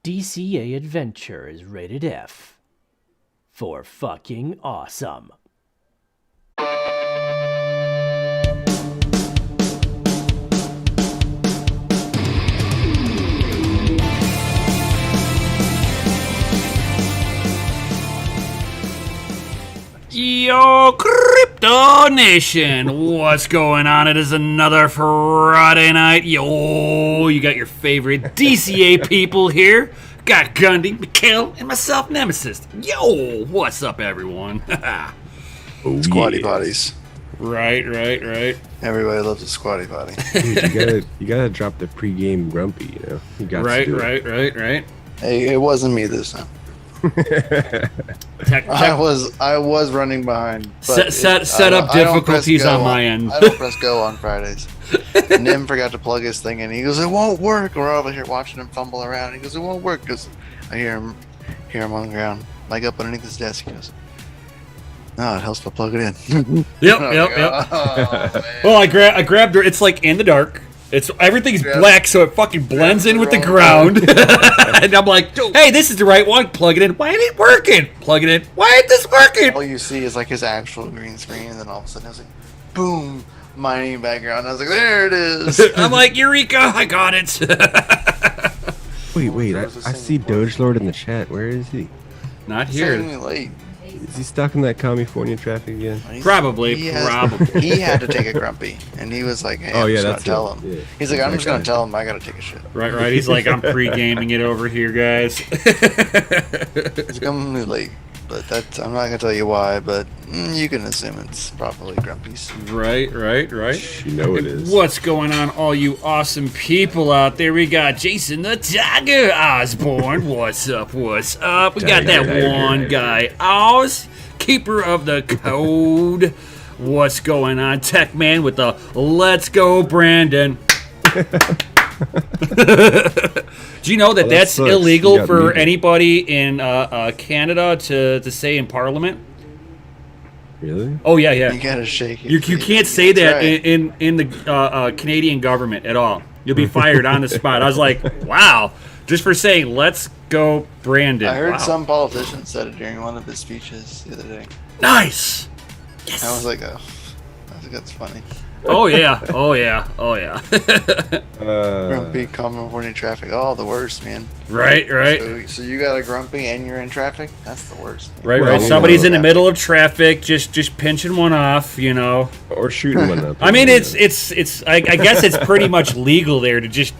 DCA adventure is rated F for fucking awesome. Yo, Crypto Nation, what's going on? It is another Friday night. Yo, you got your favorite DCA people here. Got Gundy, Mikkel, and myself, Nemesis. Yo, what's up, everyone? Squatty potties. Right. Everybody loves a squatty potty. Dude, you gotta drop the pregame grumpy, you know. You got Right. Hey, it wasn't me this time. I was running behind. But set up difficulties on my end. I don't press go on Fridays. Nim forgot to plug his thing in. He goes, "It won't work." We're over here watching him fumble around. He goes, "It won't work." Because I hear him on the ground, like up underneath his desk. He goes, "No, it helps if I plug it in." Yep. Oh, Well, I grabbed her. It's like in the dark. Everything's black, so it fucking blends in with the ground. And I'm like, hey, this is the right one. Plug it in. Why ain't it working? Plug it in. Why ain't this working? All you see is like his actual green screen, and then all of a sudden it's like, boom, mining background. I was like, there it is. I'm like, Eureka, I got it. Wait, I see Dogelord in the chat. Where is he? Not Here. here. Late. Is he stuck in that California traffic again? Probably. He had to take a grumpy, and he was like, "Hey, I'm just gonna tell him." Yeah. He's like, "I'm just gonna tell him I gotta take a shit." Right. He's like, I'm pre-gaming it over here, guys. He's coming late, but I'm not gonna tell you why, but you can assume it's probably grumpies. Right. You know it is. What's going on, all you awesome people out there? We got Jason the Tiger Osborne. What's up? We got that one guy, Oz, keeper of the code. What's going on? Tech Man with the Let's Go, Brandon. Do you know that that's sucks. illegal for anybody in Canada to say in Parliament? Really? Oh, yeah. You gotta shake it. You can't say that right. in the Canadian government at all. You'll be fired on the spot. I was like, wow. Just for saying, let's go, Brandon. I heard Wow. some politician said it during one of his speeches the other day. Nice. Yes. I was like, oh, that's funny. Oh, yeah. Grumpy, California traffic. Oh, the worst, man. Right. So you got a grumpy and you're in traffic? That's the worst. Right. Well, Somebody's in the middle of traffic, just pinching one off, you know. Or shooting one up. I mean, I guess it's pretty much legal there to just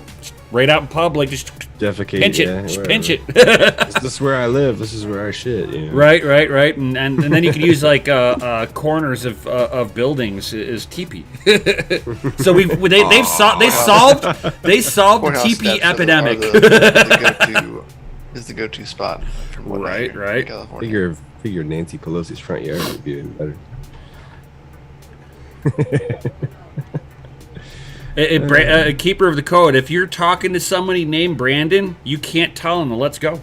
right out in public, just defecate. pinch it, yeah, just whatever. pinch it. This is where I live. This is where I shit. You know? Right, and then you can use like corners of buildings as teepee. So they solved the Courthouse teepee steps epidemic. Is the go-to spot from what I hear Right. in California. Figure Nancy Pelosi's front yard would be even better. A keeper of the code. If you're talking to somebody named Brandon, you can't tell him to let's go.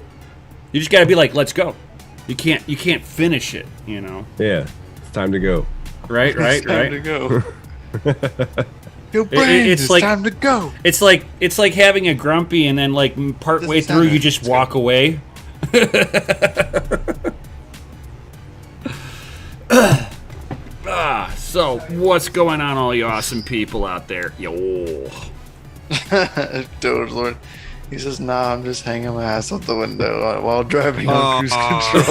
You just gotta be like, let's go. You can't finish it, you know. Yeah, it's time to go. Right. It's time to go. Yo, It's like time to go. It's like having a grumpy and then like partway Doesn't through sound you right. just walk away. So what's going on, all you awesome people out there? Yo. Dogelord. He says, "Nah, I'm just hanging my ass out the window while driving on cruise control."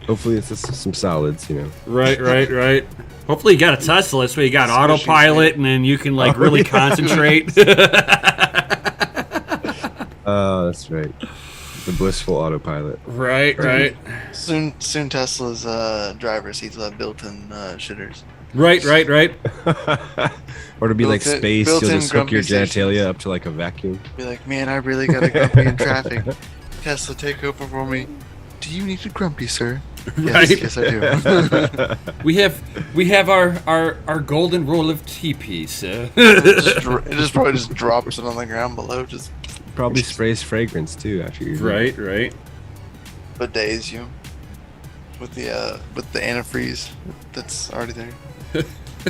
Hopefully it's just some solids, you know. Right. Hopefully you got a Tesla, so you got autopilot, and then you can like really concentrate. That's right. The blissful autopilot. Right. Soon Tesla's driver seats will have built-in shitters. Right. Or to be like Built-in- space, you'll built-in just hook your grumpy genitalia stations. up to like a vacuum. Be like, "Man, I really got a grumpy in traffic. Tesla, take over for me. Do you need a grumpy, sir?" Right. Yes, I do. We have our golden rule of TP, sir. It just probably just drops it on the ground below. Just Probably sprays fragrance too after you. Right. bidets you with the antifreeze that's already there.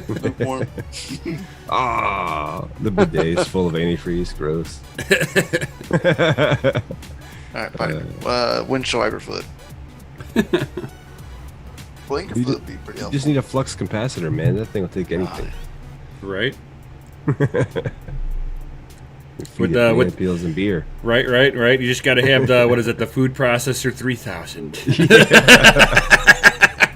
Lukewarm. Ah, the bidet is full of antifreeze. Gross. All right, fine. Windshield wiper fluid. Blinker You fluid would be pretty You helpful. just need a flux capacitor, man. That thing will take anything. Right. With with- peels and beer. Right. You just got to have the what is it? The food processor 3000.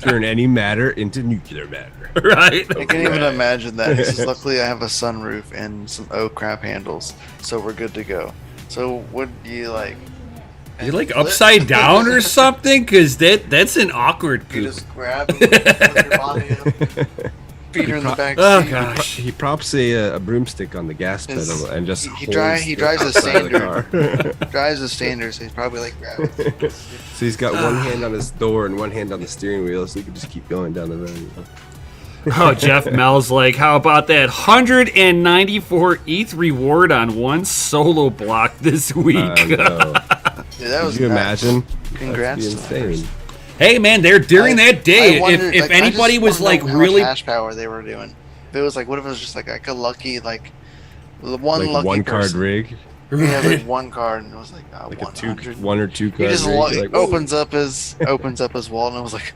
Turn any matter into nuclear matter. Right. I can't even imagine that. He says, luckily I have a sunroof and some crap handles, so we're good to go. So would you like... You like upside down or something? Because that's an awkward You poop. just grab and flip your body up, feet her in the back Oh seat. gosh. He props a broomstick on the gas His- pedal and just he holds it drives a outside of the standard. car. Drives a standard, so he's probably like grabbing. So he's got one hand on his door and one hand on the steering wheel, so he can just keep going down the road. Oh, Jeff Mel's like, how about that 194 ETH reward on one solo block this week? Dude, that was Could you nuts. imagine? Congrats That'd to be that insane. Hey man, they're during that day. I wondered, if like, I anybody just was wanna like know how really much hash power they were doing. If it was like, what if it was just like a lucky like one Like lucky one card person. rig, Yeah, like one card, and it was like, like a 100. one or two He card just rig. You're like, whoa. opens up his wallet, and I was like,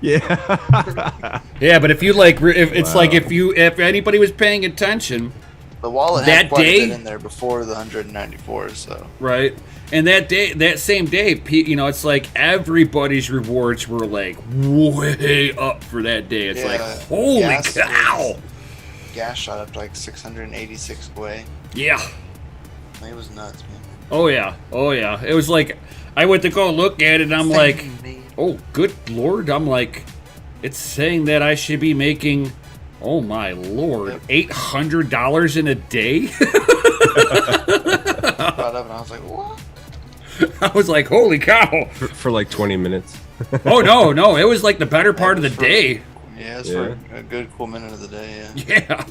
Yeah. Yeah, but if you like, if it's Wow. like if anybody was paying attention, the wallet That had quite day- a bit in there before the 194. So right? And that same day, you know, it's like everybody's rewards were like way up for that day. It's like, Yeah, holy gas cow! gas shot up to like 686 away. Yeah. It was nuts, man. Oh yeah. It was like I went to go look at it, and I'm like, oh good lord! I'm like, it's saying that I should be making, oh my lord, $800 in a day. Brought up, and I was like, what? I was like, holy cow! for like 20 minutes. Oh no, it was like the better part of the day. Yeah, it's Yeah. for a good cool minute of the day. Yeah. Yeah,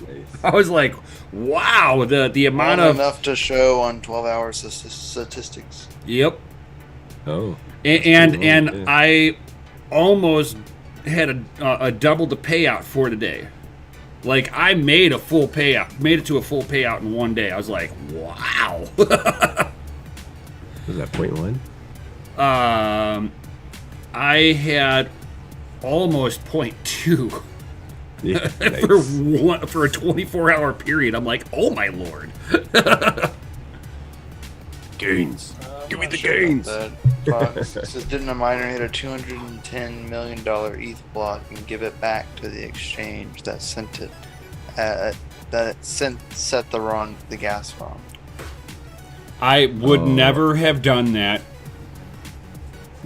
I was like, wow, the amount Not of enough to show on 12-hour statistics. yep, Oh. and cool, and yeah. I almost had a double the payout for the day. Like I made a full payout, made it to a full payout in one day. I was like, wow. Was that 0.1? I had almost 0.2 Yeah. for a 24-hour period. I'm like, oh my lord. Gains. Give me the Sure about gains. that. Fox says, didn't a miner hit a $210 million ETH block and give it back to the exchange that sent it? Set the gas wrong. I would Oh. never have done that.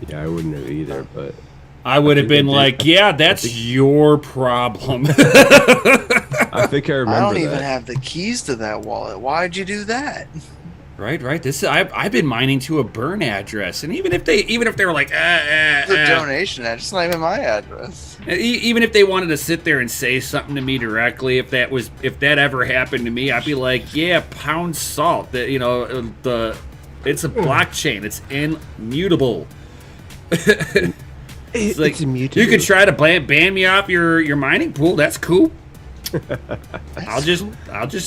Yeah, I wouldn't have either, but I would have think been I did. like, yeah, that's your problem. I think I remember I don't even that. have the keys to that wallet. Why'd you do that? Right. This I've been mining to a burn address, and even if they were like, It's a donation. It's not even my address. even if they wanted to sit there and say something to me directly, if that ever happened to me, I'd be like, yeah, pound salt. That it's a blockchain. It's immutable. It's like, immutable. you could try to ban me off your mining pool. That's cool. I'll just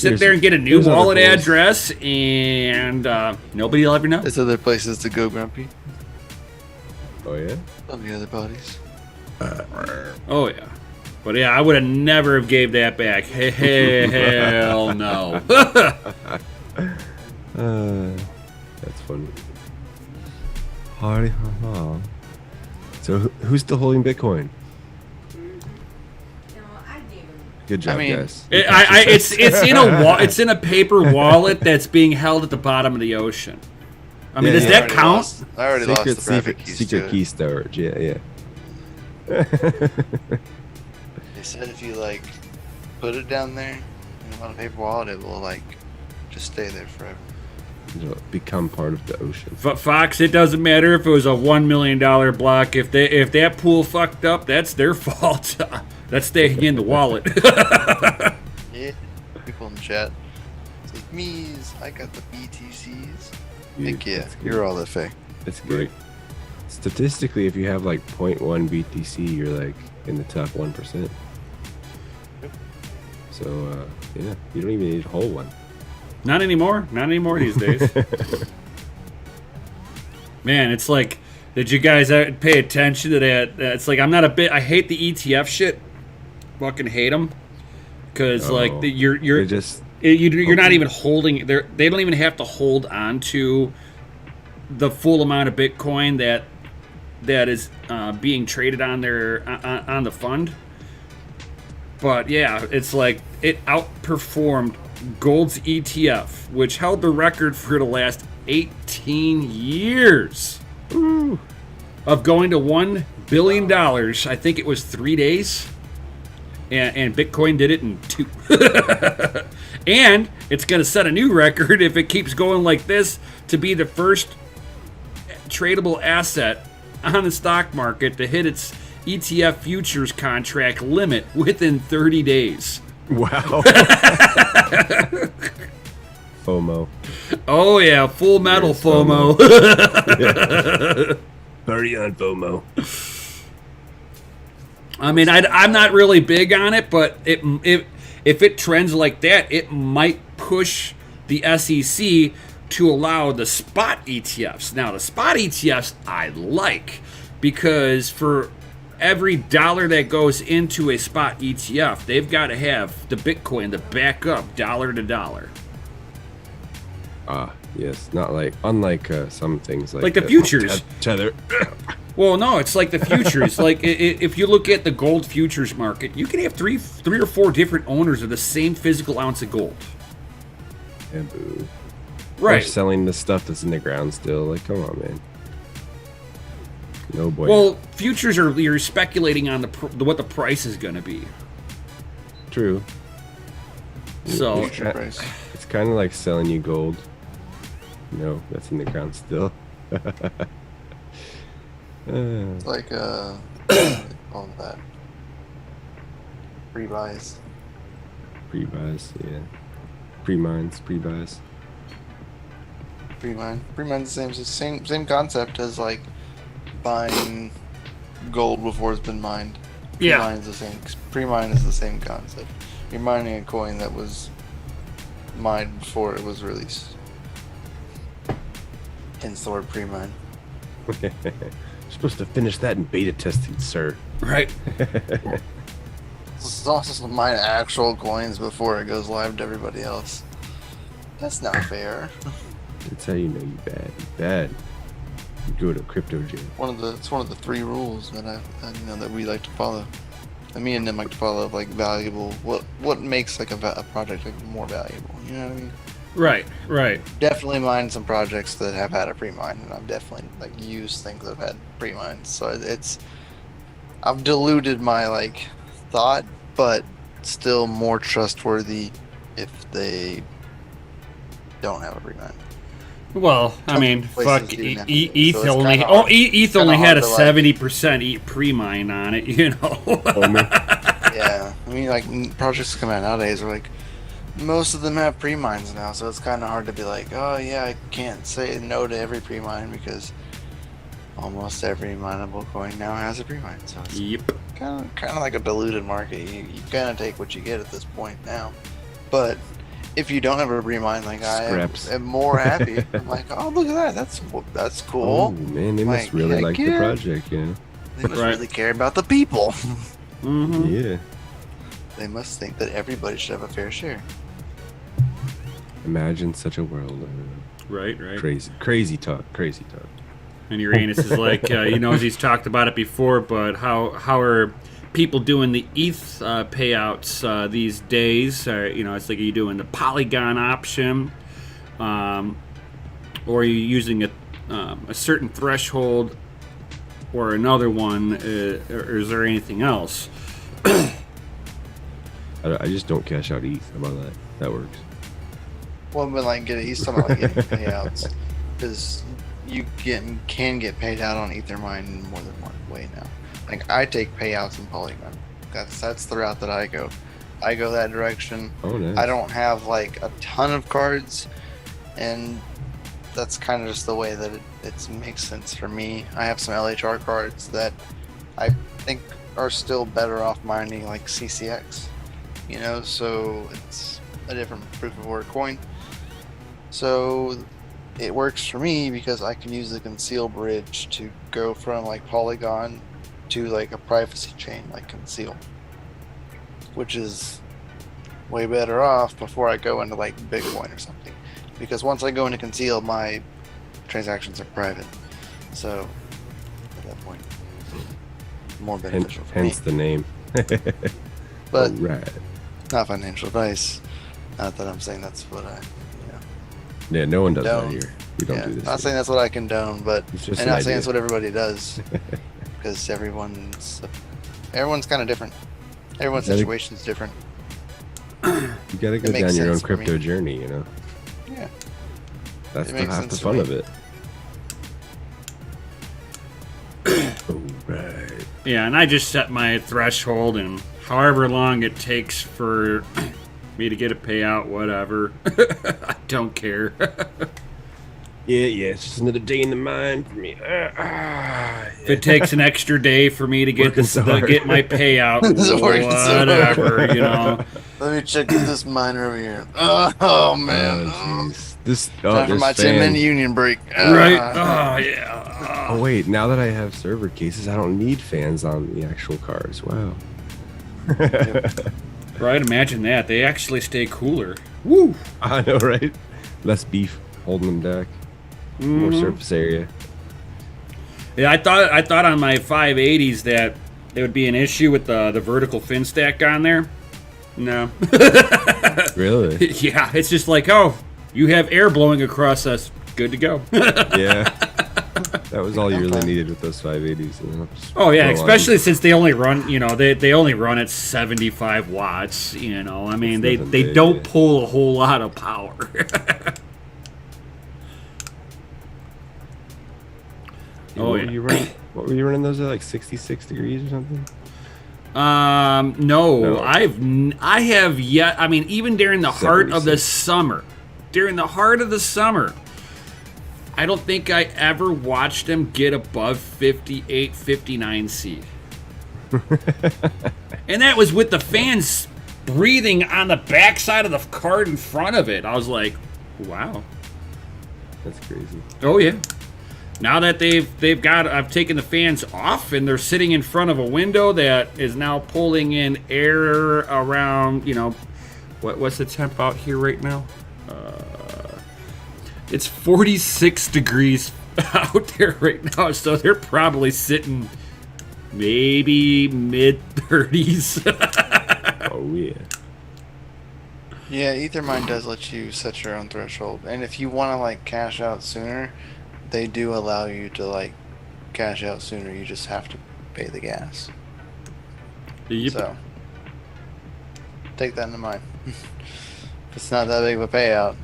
sit there and get a new there's other wallet pools. address, and nobody will ever know. There's other places to go, Grumpy. Oh, yeah? Of the other bodies. Oh yeah, but yeah, I would have never have gave that back. Hell no. That's funny. Hardy ha ha. So who's still holding Bitcoin? Good job, I mean, guys. It's in a paper wallet that's being held at the bottom of the ocean. I mean, Yeah, does yeah. that count? I already lost the private keys to secret it. key storage. Yeah. They said if you like put it down there on a paper wallet, it will like just stay there forever. It'll become part of the ocean. Fox, it doesn't matter if it was a $1 million block. If that pool fucked up, that's their fault. That's staying in the wallet. Yeah. People in the chat. It's like me's. I got the BTCs. Heck yeah, that's you're all that fake. That's great. Statistically, if you have like 0.1 BTC, you're like in the top 1%. So yeah, you don't even need to hold one. Not anymore. Not anymore these days. Man, it's like, did you guys pay attention to that? It's like, I hate the ETF shit. Fucking hate them. Because like you're not even holding. They don't even have to hold on to the full amount of Bitcoin that is being traded on their on the fund. But yeah, it's like it outperformed gold's ETF, which held the record for the last 18 years of going to $1 billion. I think it was 3 days. And Bitcoin did it in 2. And it's going to set a new record if it keeps going like this to be the first tradable asset on the stock market to hit its ETF futures contract limit within 30 days. Wow. FOMO. Oh, yeah. Full metal Yes, FOMO. Party on FOMO. I mean, I'm not really big on it, but if it trends like that, it might push the SEC to allow the spot ETFs. Now, the spot ETFs I like, because for every dollar that goes into a spot ETF, they've got to have the Bitcoin to back up dollar to dollar. Yes, not like, unlike some things like the futures. Tether. Well, no, it's like the futures. Like if you look at the gold futures market, you can have three or four different owners of the same physical ounce of gold. Yeah, boo. Right. They're selling the stuff that's in the ground still. Like, come on, man. No boy. Well, futures you're speculating on what the price is going to be. True. So Future price. It's kind of like selling you gold. No, that's in the ground still. It's like all of that. Pre-buys. Pre-buys, yeah. Pre-mines, pre-buys. Pre-mine. Pre-mine's the same concept as like buying gold before it's been mined. Yeah. Pre-mine is the same concept. You're mining a coin that was mined before it was released. Hence the word pre-mine. Supposed to finish that in beta testing, sir. right. It's also to mine actual coins before it goes live to everybody else. That's not fair. That's how you know you bad. You bad. You go to crypto jail. It's one of the 3 rules that that we like to follow. And me and them like to follow, like valuable. What makes like a project like more valuable? You know what I mean? Right. Definitely mined some projects that have had a pre-mine, and I've definitely like used things that have had pre-mines. So I've diluted my like thought, but still more trustworthy if they don't have a pre-mine. Well, I mean, Places fuck, do now. ETH So it's only. kinda hard- ETH only had a hard to, like- 70% pre-mine on it. You know. Yeah, I mean, like projects that come out nowadays are like most of them have pre-mines now, so it's kind of hard to be like, oh yeah, I can't say no to every pre-mine because almost every mineable coin now has a pre-mine. So it's Yep. kind of like a diluted market. You kind of take what you get at this point now. But if you don't have a pre-mine, like Scraps. I am more happy. I'm like, oh look at that, that's cool. Oh man, they must Like, really heck like the yeah. project, you know? They must Right. really care about the people. Mm-hmm. Yeah. They must think that everybody should have a fair share. Imagine such a world. Right. Crazy talk. And Uranus is like, he knows he's talked about it before, but how are people doing the ETH payouts these days? It's like, are you doing the Polygon option, or are you using a certain threshold or another one, or is there anything else? I just don't cash out ETH. How about that? That works. Well, but like he's talking about getting payouts because you can get paid out on Ethermine in more than one way now. Like I take payouts in Polygon. That's the route that I go. I go that direction. Oh, nice. I don't have like a ton of cards, and that's kind of just the way that it makes sense for me. I have some LHR cards that I think are still better off mining like CCX you know, so it's a different proof of work coin. So it works for me because I can use the conceal bridge to go from like Polygon to like a privacy chain like conceal, which is way better off before I go into like Bitcoin or something, because once I go into conceal, my transactions are private. So at that point, more beneficial for me. Hence the name. But right. not financial advice. Not that I'm saying that's what I, Yeah, no one does that condone. here. We don't do this. Not here. saying that's what I condone, but It's just and an not saying idea. that's what everybody does, because everyone's kind of different. Everyone's Yeah, situation's different. You gotta go makes down your own sense for me. crypto journey, you know? Yeah. That's It the makes half the sense fun to of me. it. Alright. Yeah, and I just set my threshold, and however long it takes for me to get a payout, whatever. I don't care. Yeah, it's just another day in the mine for me. If it takes an extra day for me to get Working so hard. get my payout, Working so hard. whatever, you know. Let me check this miner over here. Oh man. Oh, jeez. This, Time for this my fan. 10-minute union break. Right? Oh, yeah. Oh, wait, now that I have server cases, I don't need fans on the actual cars. Wow. Right, imagine that. They actually stay cooler. Woo! I know, right? Less beef holding them back. More surface area. Yeah, I thought on my 580s that there would be an issue with the vertical fin stack on there. No. Really? Yeah, it's just like, oh, you have air blowing across us. Good to go. Yeah. That was all you really needed with those 580s. You know? Just Oh yeah, go on. especially since they only run, they only run at 75 watts. I mean, That's they nothing big, don't yeah. pull a whole lot of power. Oh, what yeah. Were you running? What were you running those at, like 66 degrees or something? No, No. I have yet. I mean, even during the heart of the 76. summer, I don't think I ever watched them get above 58, 59 C. And that was with the fans breathing on the backside of the card in front of it. I was like, wow. That's crazy. Oh yeah. Now that I've taken the fans off and they're sitting in front of a window that is now pulling in air around, what's the temp out here right now? It's 46 degrees out there right now, so they're probably sitting maybe mid 30s. Oh, yeah. Yeah, Ethermine does let you set your own threshold, and if you want to like cash out sooner, they do allow you to like cash out sooner. You just have to pay the gas. Yep. So take that into mind. It's not that big of a payout,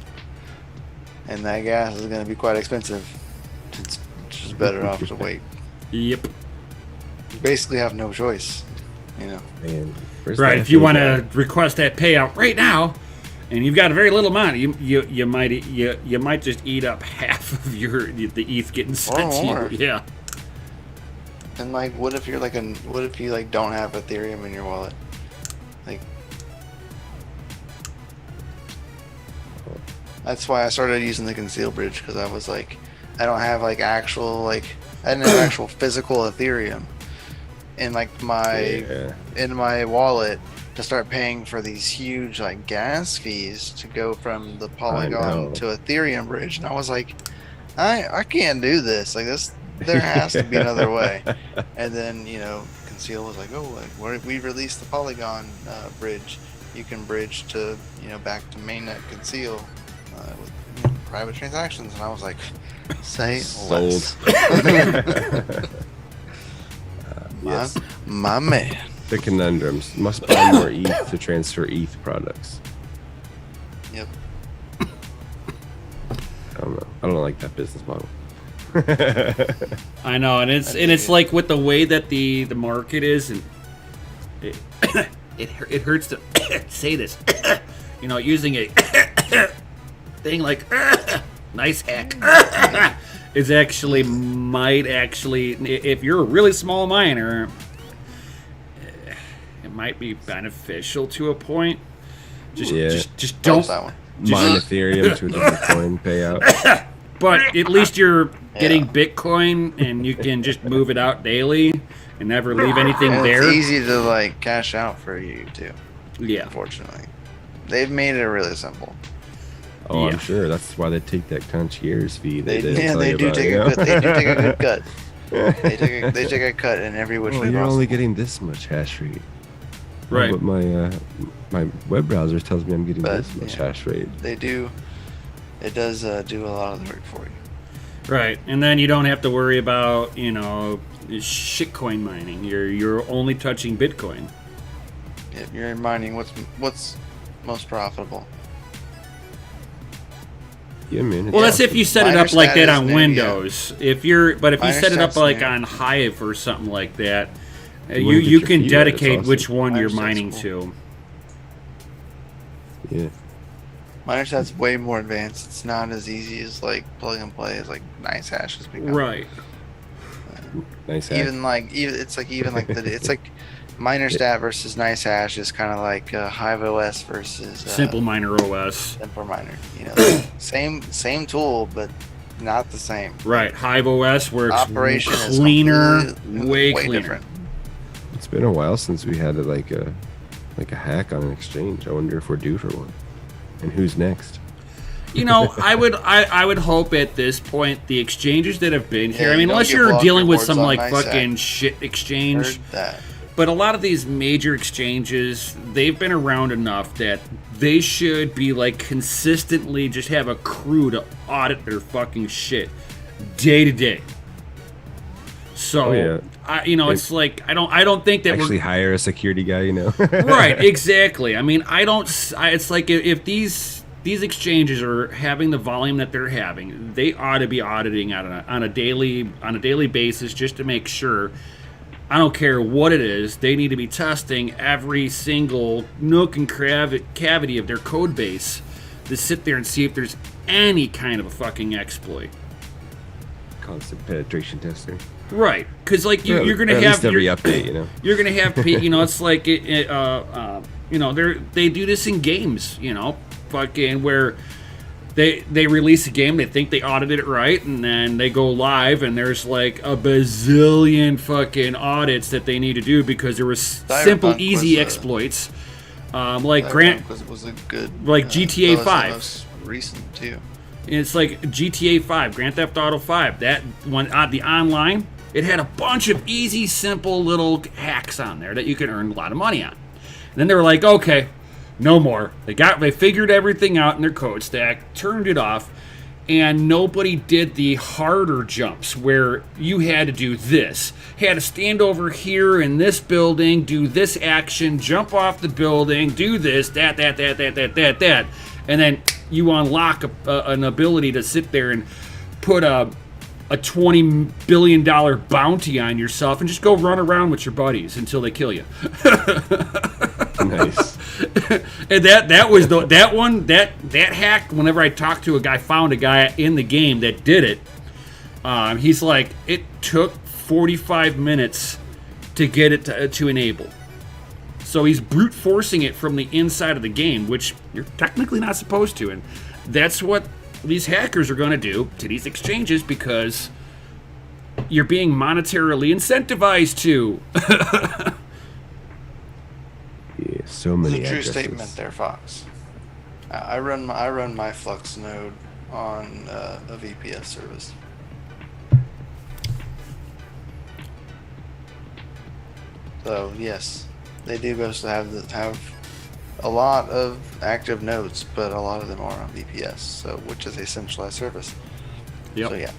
and that gas is going to be quite expensive. It's just better off to wait. Yep. You basically have no choice, Man, where's Right. that If you food want at? to request that payout right now, and you've got a very little amount, you might just eat up half of the ETH getting sent to more. you. Yeah. And like, what if you like don't have Ethereum in your wallet? Like, that's why I started using the conceal bridge, because I was like, I don't have like I didn't have actual physical Ethereum in like in my wallet to start paying for these huge like gas fees to go from the know. Polygon to Ethereum bridge, and I was like, I can't do this. Like this, there has to be another way. And then Conceal was like, oh, like we released the Polygon bridge. You can bridge to back to mainnet Conceal with private transactions, and I was like, say less. Yes. My man. The conundrums. Must buy more ETH to transfer ETH products. Yep. I don't know. I don't like that business model. I know, and it's like with the way that the market is, and it hurts to say this, using a thing like nice hack is might actually, if you're a really small miner, it might be beneficial to a point. Just What's don't that one? Mine Ethereum to a different coin payout. But at least you're getting Bitcoin, and you can just move it out daily and never leave anything And there. it's easy to like cash out for you too. Yeah. Unfortunately, they've made it really simple. Oh, Yeah. I'm sure that's why they take that concierge fee. They do tell you about, take you a know? good. They do take a good cut. They take a cut in every which Oh, way you're possible. only getting this much hash rate. Right. But my web browser tells me I'm getting But, this much yeah. hash rate. They do. It does do a lot of the work for you. Right, and then you don't have to worry about shitcoin mining. You're only touching Bitcoin. If you're mining, what's most profitable? Yeah, man. Well, that's if you set it up like that on Miner Windows. status, If you Miner set it up stats, like yeah. on Hive or something like that, You you wanna get you your can feed right, dedicate it's which awesome. one you're Miner stats mining cool. to. Yeah. MinerStat's way more advanced. It's not as easy as like plug and play as like nice hash has become. Right. Nice hash. Even like it's like MinerStat versus nice hash is kind of like Hive OS versus Simple Miner OS. Simple Miner. You know, same tool, but not the same. Right. Hive OS works Operation is cleaner, completely- way way cleaner. different. It's been a while since we had like a hack on an exchange. I wonder if we're due for one. And who's next? I would hope at this point the exchanges that have been here. Yeah, I mean, you don't unless get you're blocked dealing with rewards some on like NiceHack. fucking shit exchange. Heard that. But a lot of these major exchanges, they've been around enough that they should be like consistently just have a crew to audit their fucking shit day to day. So, Oh, yeah. it's like I don't think that Actually hire a security guy, you know? right, exactly. I mean, it's like if these exchanges are having the volume that they're having, they ought to be auditing on a daily basis just to make sure. I don't care what it is, they need to be testing every single nook and cavity of their code base to sit there and see if there's any kind of a fucking exploit. Constant penetration testing. Right, because like Yeah, you're gonna at have least every update, you know. You're gonna have it's like they do this in games, fucking where they release a game, they think they audited it right, and then they go live and there's like a bazillion fucking audits that they need to do because there was simple, Cyberpunk easy was, exploits. Like Grant, was a good like GTA that was the 5. most recent too. it's like GTA 5, Grand Theft Auto 5. That one, the online, it had a bunch of easy, simple little hacks on there that you can earn a lot of money on. And then they were like, okay, no more. They figured everything out in their code stack, turned it off, and nobody did the harder jumps where you had to do this. Had to stand over here in this building, do this action, jump off the building, do this, that, and then you unlock an ability to sit there and put a $20 billion bounty on yourself and just go run around with your buddies until they kill you. Nice. And that was that hack. Whenever I talked to a guy, found a guy in the game that did it. He's like, it took 45 minutes to get it to enable. So he's brute forcing it from the inside of the game, which you're technically not supposed to. And that's what these hackers are going to do to these exchanges because you're being monetarily incentivized to. Yeah, so many It's a true addresses. statement there, Fox. I run my Flux node on a VPS service. So yes, they do both have a lot of active nodes, but a lot of them are on VPS, so which is a centralized service. Yep. So yeah,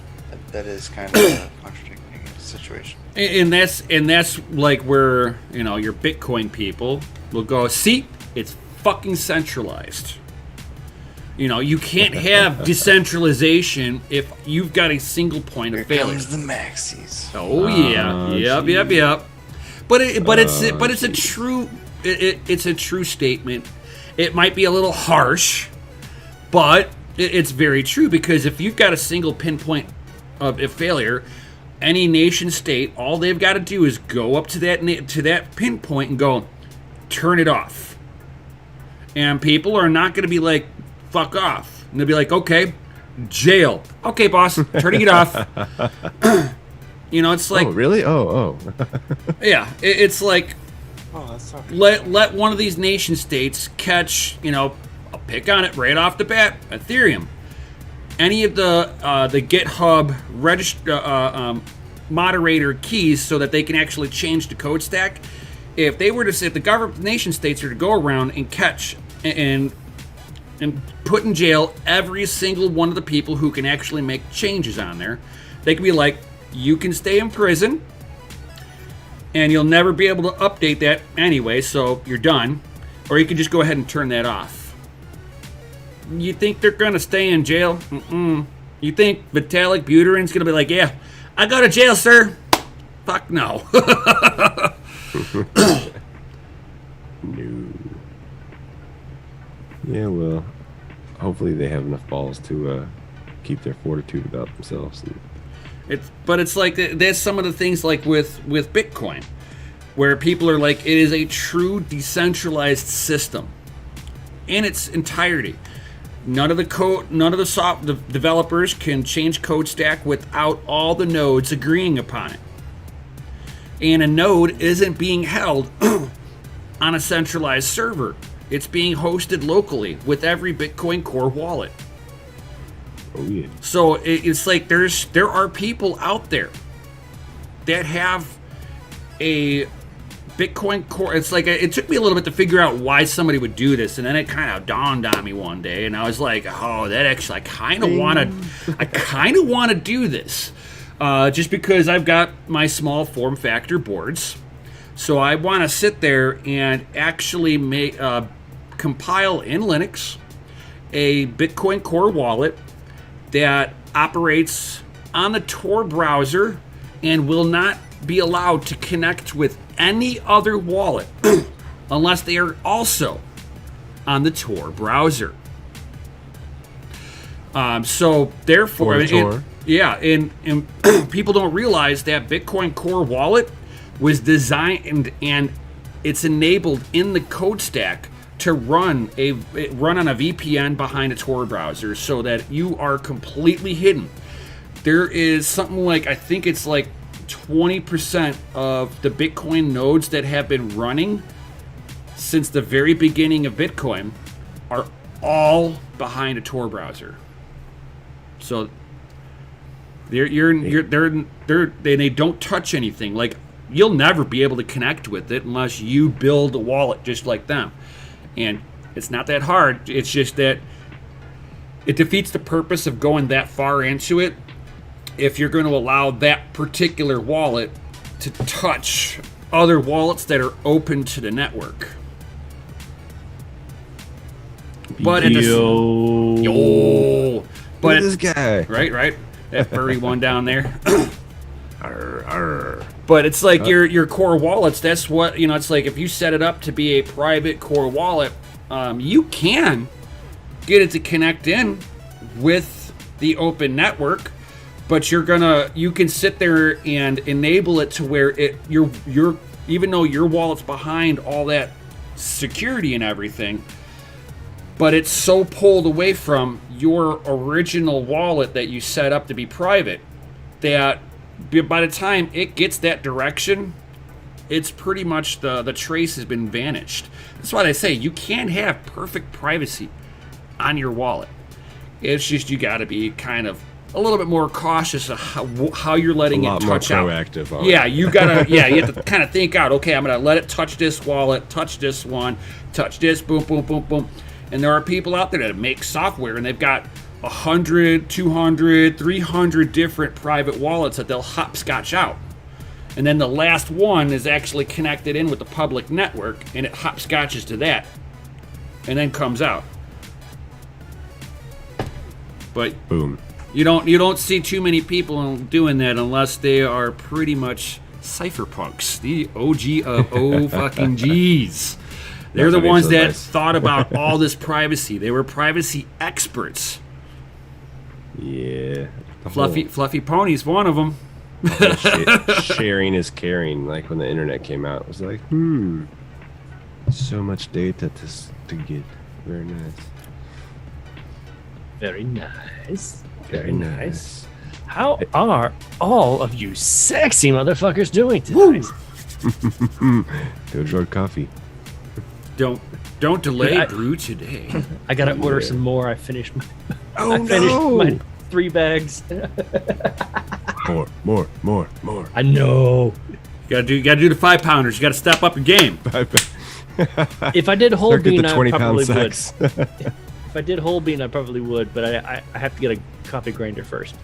that is kind of a contradicting situation. And that's like where your Bitcoin people will go, see, it's fucking centralized. You can't have decentralization if you've got a single point Here of failure. comes the maxis. Oh yeah, yep. But it's a true it's a true statement. It might be a little harsh, but it's very true because if you've got a single pinpoint of a failure, any nation state, all they've got to do is go up to that pinpoint and go, turn it off. And people are not going to be like, fuck off. And they'll be like, okay, jail. Okay, boss, turning it off. You know, it's like... Oh, really? Oh. Yeah, it's like... Oh, that's okay. Let one of these nation states catch, you know, I'll pick on it right off the bat, Ethereum. Any of the GitHub moderator keys so that they can actually change the code stack. If they were to, if the government nation states are to go around and catch and put in jail every single one of the people who can actually make changes on there, they can be like, you can stay in prison and you'll never be able to update that anyway, so you're done. Or you can just go ahead and turn that off. You think they're going to stay in jail? Mm-mm. You think Vitalik Buterin's going to be like, yeah, I go to jail, sir? Fuck no. No. Yeah, well, hopefully they have enough balls to keep their fortitude about themselves. But it's like, there's some of the things like with Bitcoin, where people are like, it is a true decentralized system in its entirety. None of the code, none of the developers can change code stack without all the nodes agreeing upon it. And a node isn't being held on a centralized server. It's being hosted locally with every Bitcoin Core wallet. Oh yeah. So it's like there are people out there that have a Bitcoin Core. It's like it took me a little bit to figure out why somebody would do this, and then it kind of dawned on me one day, and I was like, oh, that actually I kind of want to do this, just because I've got my small form factor boards, so I want to sit there and actually make compile in Linux a Bitcoin Core wallet that operates on the Tor browser and will not be allowed to connect with any other wallet unless they are also on the Tor browser. So therefore, and people don't realize that Bitcoin Core wallet was designed and it's enabled in the code stack to run on a VPN behind a Tor browser so that you are completely hidden. There is something like, I think it's like 20% of the Bitcoin nodes that have been running since the very beginning of Bitcoin are all behind a Tor browser. So they don't touch anything. Like, you'll never be able to connect with it unless you build a wallet just like them. And it's not that hard. It's just that it defeats the purpose of going that far into it if you're going to allow that particular wallet to touch other wallets that are open to the network. But at Look at this guy. Right, that furry one down there. Arr, arr. But it's like your core wallets. That's what, you know. It's like if you set it up to be a private core wallet, you can get it to connect in with the open network. But you can sit there and enable it to where you're even though your wallet's behind all that security and everything, but it's so pulled away from your original wallet that you set up to be private that by the time it gets that direction, it's pretty much the trace has been vanished. That's why they say you can't have perfect privacy on your wallet. It's just you got to be kind of a little bit more cautious of how you're letting it touch out. Proactive. Yeah, you gotta. Yeah, you have to kind of think out. Okay, I'm gonna let it touch this wallet, touch this one, touch this. Boom, boom, boom, boom. And there are people out there that make software, and they've got 100, 200, 300 different private wallets that they'll hopscotch out. And then the last one is actually connected in with the public network, and it hopscotches to that, and then comes out. But boom. You don't see too many people doing that unless they are pretty much cypherpunks, the OG of O fucking G's. They're the ones that thought about all this privacy. They were privacy experts. Yeah. Fluffy Pony's one of them. Sharing is caring. Like when the internet came out, it was like, So much data to get. Very nice. Very nice. Very nice. How are all of you sexy motherfuckers doing tonight? Dogelord Coffee. Don't delay I- brew today. I gotta order some more. I finished my 3 bags. More. I know. You gotta do the 5-pounders. You gotta step up your game. If I did whole Start with bean, the I 20-pound probably would. sacks. If I did whole bean, I probably would, but I have to get a coffee grinder first.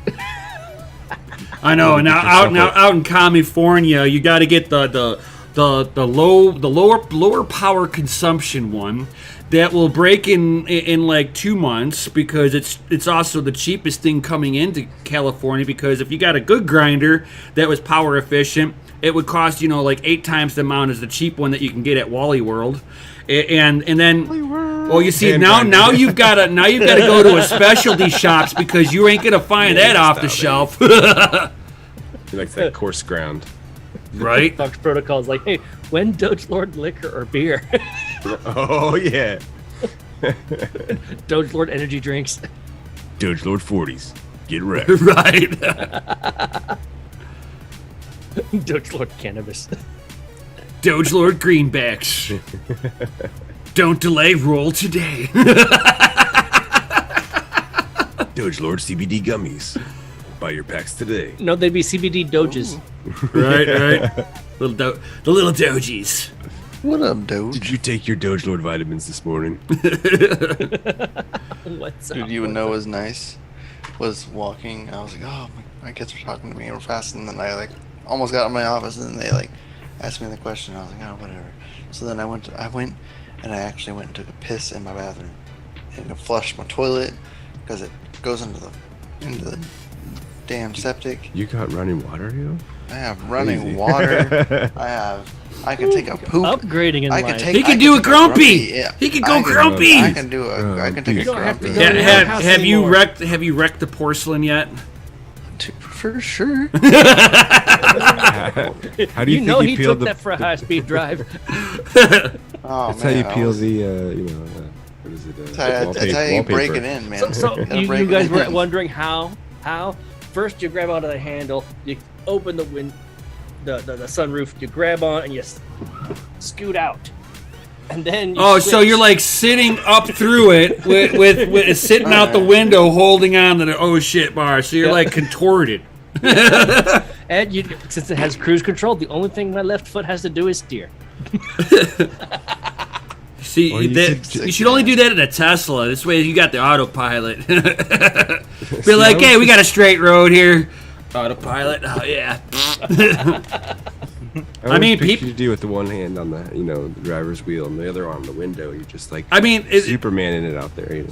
I know. And now out in California, you got to get the lower power consumption one that will break in like 2 months, because it's also the cheapest thing coming into California, because if you got a good grinder that was power efficient, it would cost like 8 times the amount as the cheap one that you can get at Wally World. And then, well, you see, now you've got to go to a specialty shops, because you ain't gonna find that off the shelf. He likes that coarse ground. Right? Fox Protocol is like, hey, when Dogelord liquor or beer? Oh yeah. Dogelord energy drinks. Dogelord 40s. Get wrecked. Right. Dogelord cannabis. Dogelord greenbacks. Don't delay, roll today. Dogelord CBD gummies. Buy your packs today. No, they'd be CBD doges. Right. The little dojies. What up, Doge? Did you take your Dogelord vitamins this morning? What's up? Dude, you would know was nice. Was walking. I was like, oh, my kids were talking to me real fast, and then I like almost got in my office, and then they like asked me the question. I was like, oh, whatever. So then I went and I actually went and took a piss in my bathroom, and I flushed my toilet because it goes into the damn septic. You got running water, yo? I have running Easy. water. I can take a poop. Upgrading in life. He can do a grumpy. Yeah. He can go grumpy. I can do a. I can take a You don't have to grumpy. go to your house Have you anymore. wrecked the porcelain yet? For sure. How do you You know think he you peel took the? that for a high-speed drive. Oh, That's how man, you I peel was- the. What is it? That's how you break it in, man. So gotta you break it guys were in. wondering how? First you grab onto the handle, you open the the sunroof, you grab on and you scoot out. And then you So switch. you're like sitting up through it with sitting out the window, holding on to the oh shit bar. So you're like contorted. And since it has cruise control, the only thing my left foot has to do is steer. See, Or you you should only do that in a Tesla. This way you got the autopilot. Be See, like, I hey, was we got a straight road here. Autopilot. Oh yeah. I mean, you do with the one hand on the the driver's wheel and the other on the window. You just like I mean, Superman in it out there.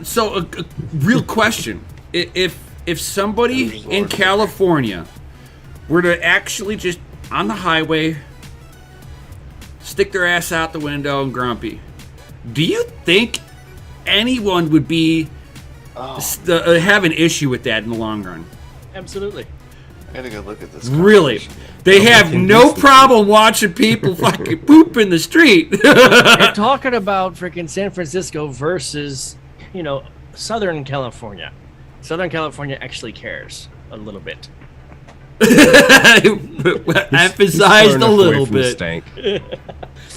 so a real question: if somebody in California were to actually just on the highway stick their ass out the window and grumpy, do you think anyone would be have an issue with that in the long run? Absolutely. I gotta go look at this. Really? They have no problem watching people fucking poop in the street. We're talking about freaking San Francisco versus, Southern California. Southern California actually cares a little bit. Emphasized a little bit. Stank.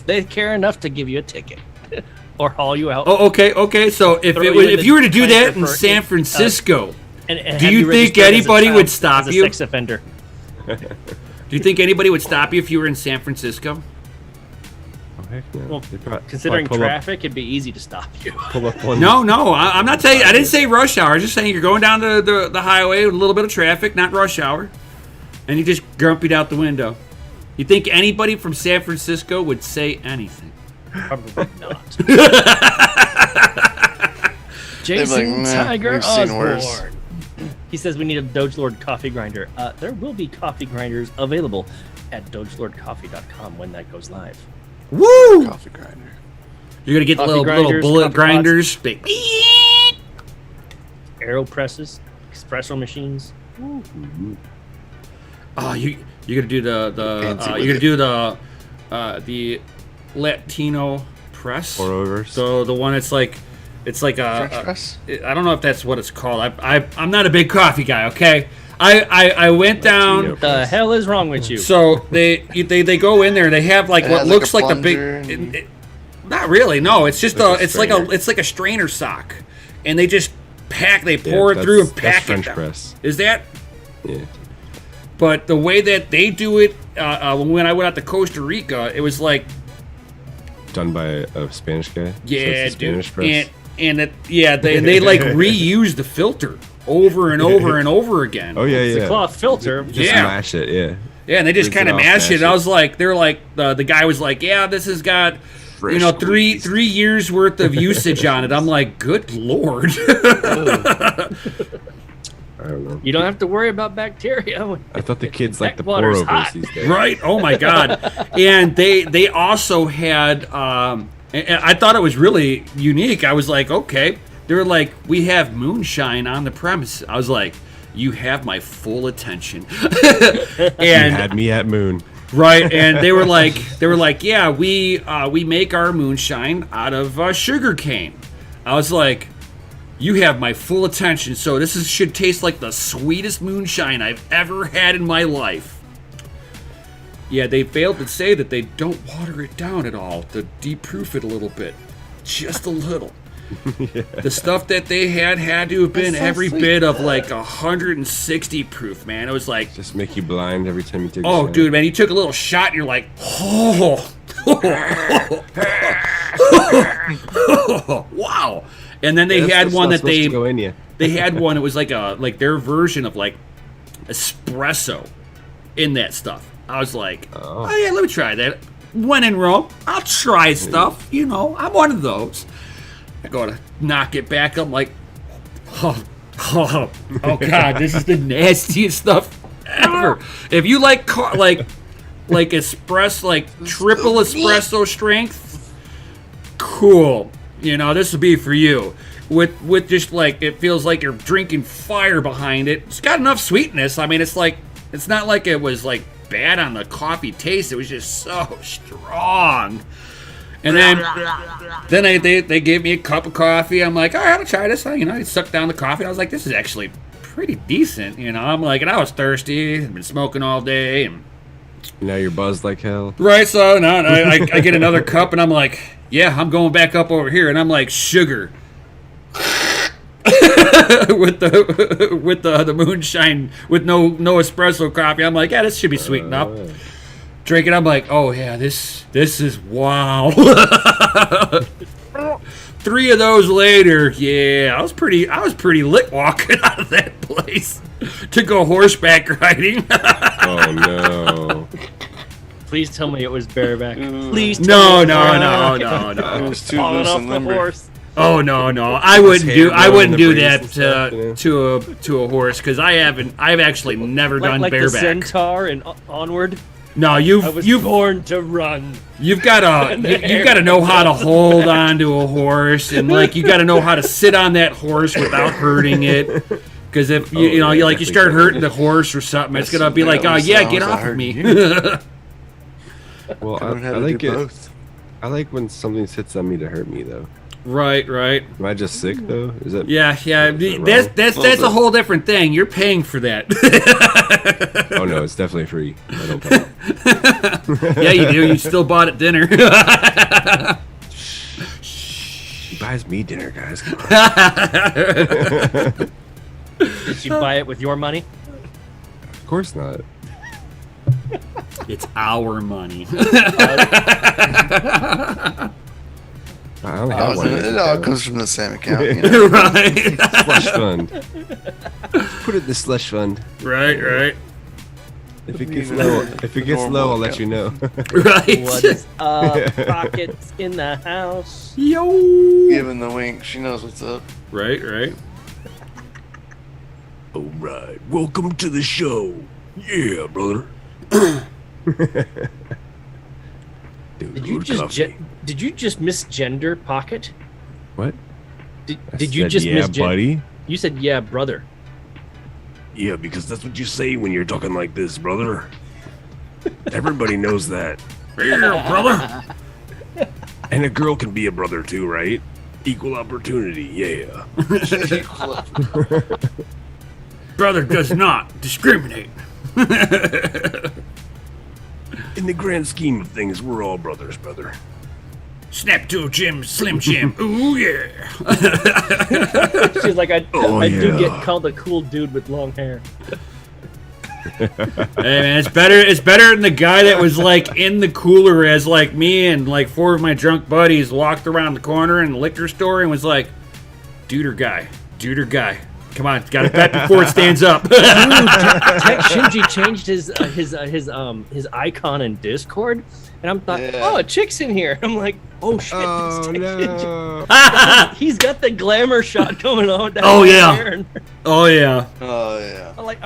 They care enough to give you a ticket or haul you out. Oh, okay. So if Throw you in if the you were to do that tanker in for San Francisco, and do have you think registered as a anybody child, would stop as a you? sex offender. do you think anybody would stop you if you were in San Francisco? Oh, heck no. Well, They'd probably Considering pull traffic, it'd be easy to stop you. Pull up one. No, I'm not telling you. I didn't say rush hour. I was just saying you're going down the highway with a little bit of traffic, not rush hour, and you just grumpied out the window. You think anybody from San Francisco would say anything? Probably not. They'd be Jason like, "Nah, Tiger we've seen worse." Osborne. He says we need a Dogelord coffee grinder. There will be coffee grinders available at dogelordcoffee.com when that goes live. Woo! Coffee grinder. You're gonna get Coffee little grinders, bullet coffee grinders. Aero presses, espresso machines. Oh, you're gonna do the Fancy you're with gonna it. do the Latino Press. Pour overs. So the one it's like French press? I don't know if that's what it's called. I'm not a big coffee guy. Okay, I went down. What the hell is wrong with you? So they go in there and they have like It what has looks like like a the big. plunger and- Not really. No, it's just Like a it's like a strainer. it's like a strainer sock, and they just they Yeah, pour it through and that's pack French it down. press. Is that? Yeah. But the way that they do it, when I went out to Costa Rica, it was like, Done by a Spanish guy. So yeah, it's a Spanish dude, press. they like reuse the filter over and over and over again. Oh yeah, It's yeah. a cloth filter. Just Yeah. mash it. Yeah. Yeah, and they just Rinse kind it of off, mash it. mash And I it. was like, they're like, the guy was like, yeah, this has got, Fresh three squeezed. 3 years worth of usage on it. I'm like, good lord. I don't know. You don't have to worry about bacteria. I thought the kids like the pour water's overs hot. these days. Right? Oh my god! And they also had. And I thought it was really unique. I was like, okay. They were like, we have Moonshine on the premise. I was like, you have my full attention. You And had me at Moon. right, and they were like, yeah, we make our Moonshine out of sugar cane. I was like, you have my full attention. So this should taste like the sweetest Moonshine I've ever had in my life. Yeah, they failed to say that they don't water it down at all, to deproof it a little bit. Just a little. The stuff that they had to have been every bit of like 160 proof, man. It was like, Just make you blind every time you take a oh, shot. dude, man, you took a little shot and you're like, oh. Wow. And then they That's had what's one not that supposed to go in you. they had one. It was like their version of like espresso in that stuff. I was like, oh yeah, let me try that. When in Rome, I'll try stuff. You know, I'm one of those. I go to knock it back. I'm like, oh god, this is the nastiest stuff ever. If you like espresso, like triple espresso strength, cool. You know, this will be for you. With just like, it feels like you're drinking fire behind it. It's got enough sweetness. I mean, it's not like it was like bad on the coffee taste. It was just so strong. And then they gave me a cup of coffee. I'm like, all right, I'll try this. I sucked down the coffee. I was like, this is actually pretty decent. I'm like, and I was thirsty. I've been smoking all day. And Now you're buzzed like hell. right, so now I get another cup, and I'm like, yeah, I'm going back up over here, and I'm like, sugar. with the Moonshine with no espresso coffee. I'm like, yeah, this should be sweet enough. Drink it. I'm like, oh yeah, this is wow. 3 of those later, yeah, I was pretty lit walking out of that place to go horseback riding. Oh no. Please tell me it was bareback. Please No. It was too falling loose off and the limber. horse. Oh no, I wouldn't do blowing that the breeze and stuff, to a horse, because I've actually never done Like the bareback. centaur and Onward. No, I was you've born to run. You've got to know how to hold on to a horse, and like you got to know how to sit on that horse without hurting it. Because if you start hurting the horse or something, it's gonna be like, oh yeah, get off of me. Well, Learn how I to like do it. both. I like when something sits on me to hurt me though. Right. Am I just sick though? Is that? Yeah. that That's wrong? a whole different thing. You're paying for that. Oh no, it's definitely free. I don't pay. Yeah, you do. You still bought at dinner. He buys me dinner, guys. Come on. Did you buy it with your money? Of course not. It's our money. I only have one. It all comes from the same account. You know? Right. Slush fund. Put it in the slush fund. Right. If it gets low, I'll let you know. Right. What is up? Pockets in the house. Yo. Giving the wink. She knows what's up. Right. All right, welcome to the show. Yeah, brother. Did you just misgender Pocket? What? Did you just yeah, misgender? buddy? You said yeah, brother. Yeah, because that's what you say when you're talking like this, brother. Everybody knows that. Yeah, brother. And a girl can be a brother too, right? Equal opportunity, yeah. Brother does not discriminate. In the grand scheme of things, we're all brothers, brother. Snap to Jim, Slim Jim. Ooh yeah. She's like, I do yeah. get called a cool dude with long hair. Hey man, it's better than the guy that was like in the cooler as like me and like 4 of my drunk buddies walked around the corner in the liquor store and was like, dude or guy. Come on, gotta bet before it stands up. Tech Shinji changed his icon in Discord, and I'm thought, Yeah. oh, a chick's in here. I'm like, oh shit, Oh it's Tech no! Shinji. He's got the glamour shot going on down Oh, there. yeah. And Oh yeah. Oh yeah. I'm like,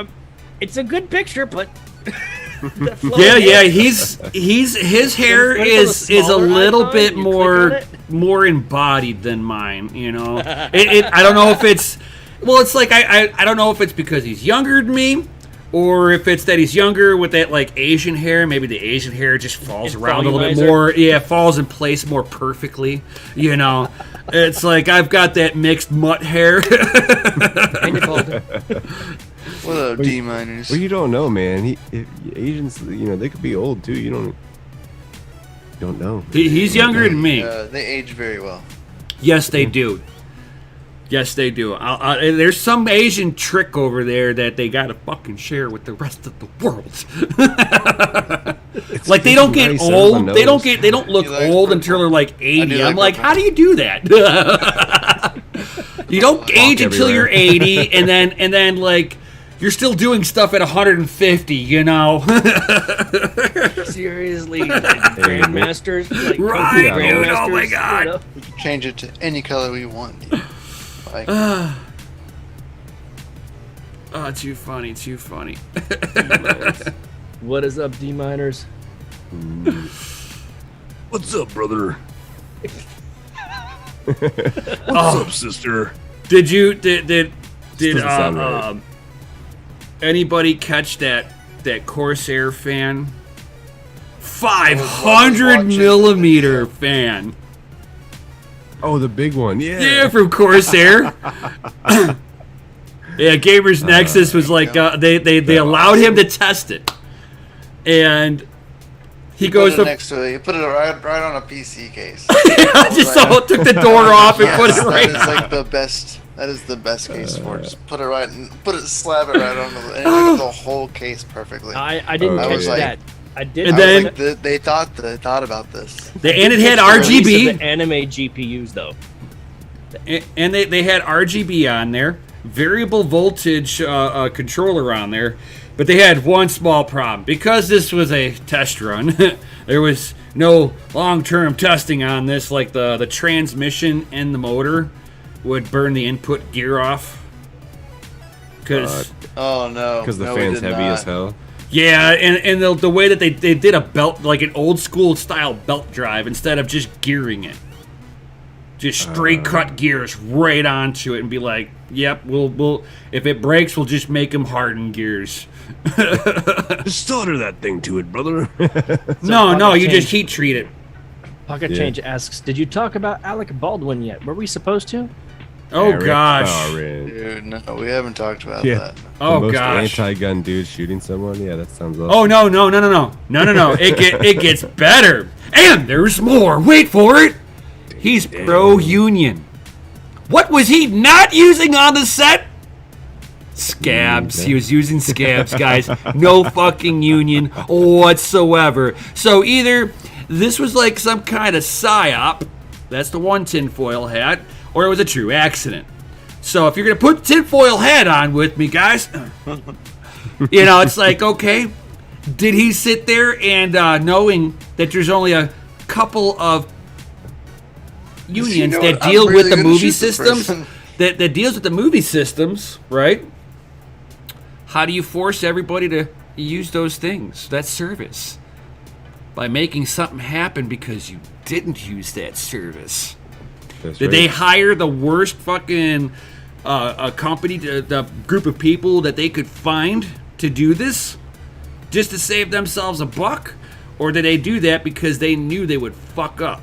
it's a good picture, but that flowing Yeah, hair- he's his hair Instead of the is a smaller little icon, bit you click on more embodied than mine, you know. I don't know if it's it's like I don't know if it's because he's younger than me or if it's that he's younger with that like Asian hair. Maybe the Asian hair just falls It's around a little bit volumizer. more. Yeah, falls in place more perfectly, you know. It's like I've got that mixed mutt hair. And you're bald. What up, D miners? Well, you don't know, man. Asians, they could be old too. You don't know. He's younger than me. They age very well. Yes, they do. Yes, they do. There's some Asian trick over there that they gotta fucking share with the rest of the world. Like they don't get nice on old. the They nose. don't look You like old purple? until they're like 80. do I'm like like, how do you do that? You don't age until you're everywhere. 80, and then like you're still doing stuff at 150. You know. Seriously, like, grandmasters, like Right, dude, dude, oh my God. you know? We can change it to any color we want. Like, Oh, too funny. What is up, D miners? What's up, brother? What's up, sister? Did doesn't sound right. Anybody catch that Corsair fan? watching 500 millimeter fan. Oh, the big one. Yeah. Yeah, from Corsair. Yeah, Gamers Nexus was like they allowed him to test it, and he goes put it to next to it. You put it right on a PC case. I just took the door off and put it right. That is like the best. That is the best case for it. Just put it right and slab it right on the, and it took the whole case perfectly. I didn't I catch was like- that. I did. And I was then- like, they thought about this. And it had the release of RGB, the anime GPUs though. and they had RGB on there, variable voltage controller on there, but they had one small problem. Because this was a test run, there was no long-term testing on this, like the transmission and the motor would burn the input gear off. Because Oh no! Because the No, we fan's did heavy not. as hell. yeah, and the way that they did a belt, like an old school style belt drive, instead of just gearing it. Just straight cut gears right onto it and be like, yep, we'll if it breaks, we'll just make them harden gears. Just solder that thing to it, brother. No, you change. just heat treat it. Pocket Yeah. Change asks, "Did you talk about Alec Baldwin yet? Were we supposed to?" Oh Eric gosh. Barron. Dude, no, we haven't talked about Yeah. that. The Oh most gosh. anti-gun dude shooting someone. Yeah, that sounds awesome. Oh no. It gets better. And there's more. Wait for it. He's pro-union. What was he not using on the set? Scabs. He was using scabs, guys. No fucking union whatsoever. So either this was like some kind of psyop, that's the one tinfoil hat, or it was a true accident. So if you're gonna put the tinfoil hat on with me, guys, it's like, okay, did he sit there and knowing that there's only a couple of unions know that what? I'm deal really with the gonna movie shoot this systems, person. that deals with the movie systems, right? How do you force everybody to use those things, that service? By making something happen because you didn't use that service. That's Did right. they hire the worst fucking a company, the group of people that they could find to do this, just to save themselves a buck? Or did they do that because they knew they would fuck up?